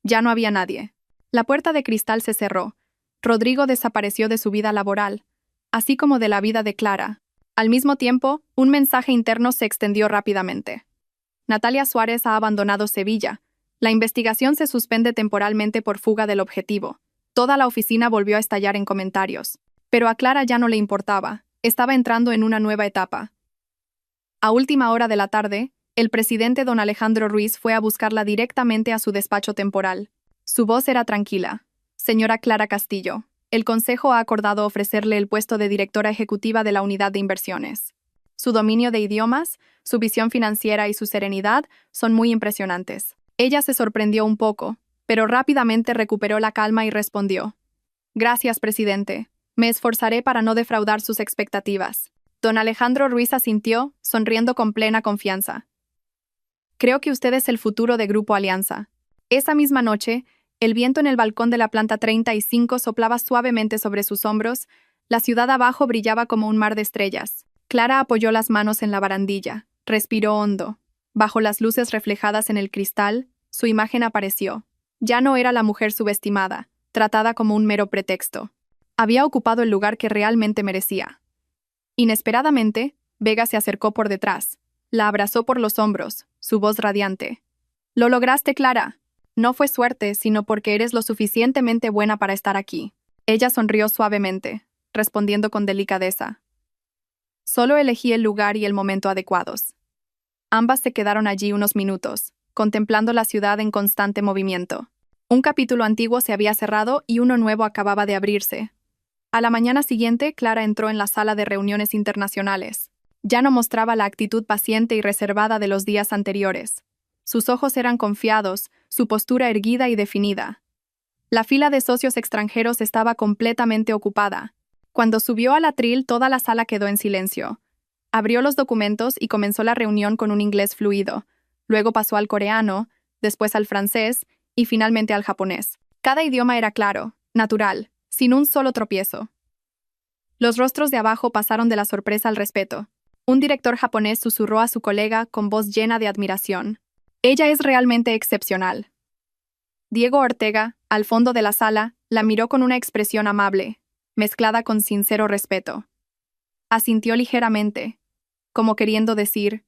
Speaker 1: Ya no había nadie. La puerta de cristal se cerró. Rodrigo desapareció de su vida laboral, así como de la vida de Clara. Al mismo tiempo, un mensaje interno se extendió rápidamente. Natalia Suárez ha abandonado Sevilla. La investigación se suspende temporalmente por fuga del objetivo. Toda la oficina volvió a estallar en comentarios. Pero a Clara ya no le importaba. Estaba entrando en una nueva etapa. A última hora de la tarde, el presidente don Alejandro Ruiz fue a buscarla directamente a su despacho temporal. Su voz era tranquila. Señora Clara Castillo, el Consejo ha acordado ofrecerle el puesto de directora ejecutiva de la unidad de inversiones. Su dominio de idiomas, su visión financiera y su serenidad son muy impresionantes. Ella se sorprendió un poco, pero rápidamente recuperó la calma y respondió: Gracias, presidente. Me esforzaré para no defraudar sus expectativas. Don Alejandro Ruiz asintió, sonriendo con plena confianza. Creo que usted es el futuro de Grupo Alianza. Esa misma noche, el viento en el balcón de la planta 35 soplaba suavemente sobre sus hombros, la ciudad abajo brillaba como un mar de estrellas. Clara apoyó las manos en la barandilla, respiró hondo. Bajo las luces reflejadas en el cristal, su imagen apareció. Ya no era la mujer subestimada, tratada como un mero pretexto. Había ocupado el lugar que realmente merecía. Inesperadamente, Vega se acercó por detrás. La abrazó por los hombros, su voz radiante. «Lo lograste, Clara. No fue suerte, sino porque eres lo suficientemente buena para estar aquí». Ella sonrió suavemente, respondiendo con delicadeza. Solo elegí el lugar y el momento adecuados. Ambas se quedaron allí unos minutos, contemplando la ciudad en constante movimiento. Un capítulo antiguo se había cerrado y uno nuevo acababa de abrirse. A la mañana siguiente, Clara entró en la sala de reuniones internacionales. Ya no mostraba la actitud paciente y reservada de los días anteriores. Sus ojos eran confiados, su postura erguida y definida. La fila de socios extranjeros estaba completamente ocupada. Cuando subió al atril, toda la sala quedó en silencio. Abrió los documentos y comenzó la reunión con un inglés fluido. Luego pasó al coreano, después al francés y finalmente al japonés. Cada idioma era claro, natural, sin un solo tropiezo. Los rostros de abajo pasaron de la sorpresa al respeto. Un director japonés susurró a su colega con voz llena de admiración: «Ella es realmente excepcional». Diego Ortega, al fondo de la sala, la miró con una expresión amable, mezclada con sincero respeto. Asintió ligeramente, como queriendo decir: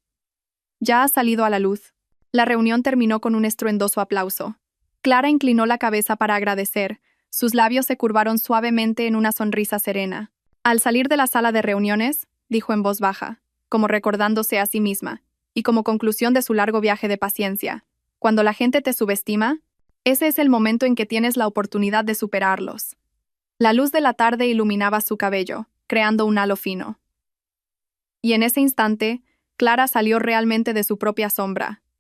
Speaker 1: «Ya ha salido a la luz». La reunión terminó con un estruendoso aplauso. Clara inclinó la cabeza para agradecer, sus labios se curvaron suavemente en una sonrisa serena. Al salir de la sala de reuniones, dijo en voz baja, como recordándose a sí misma, y como conclusión de su largo viaje de paciencia: «Cuando la gente te subestima, ese es el momento en que tienes la oportunidad de superarlos». La luz de la tarde iluminaba su cabello, creando un halo fino. Y en ese instante, Clara salió realmente de su propia sombra.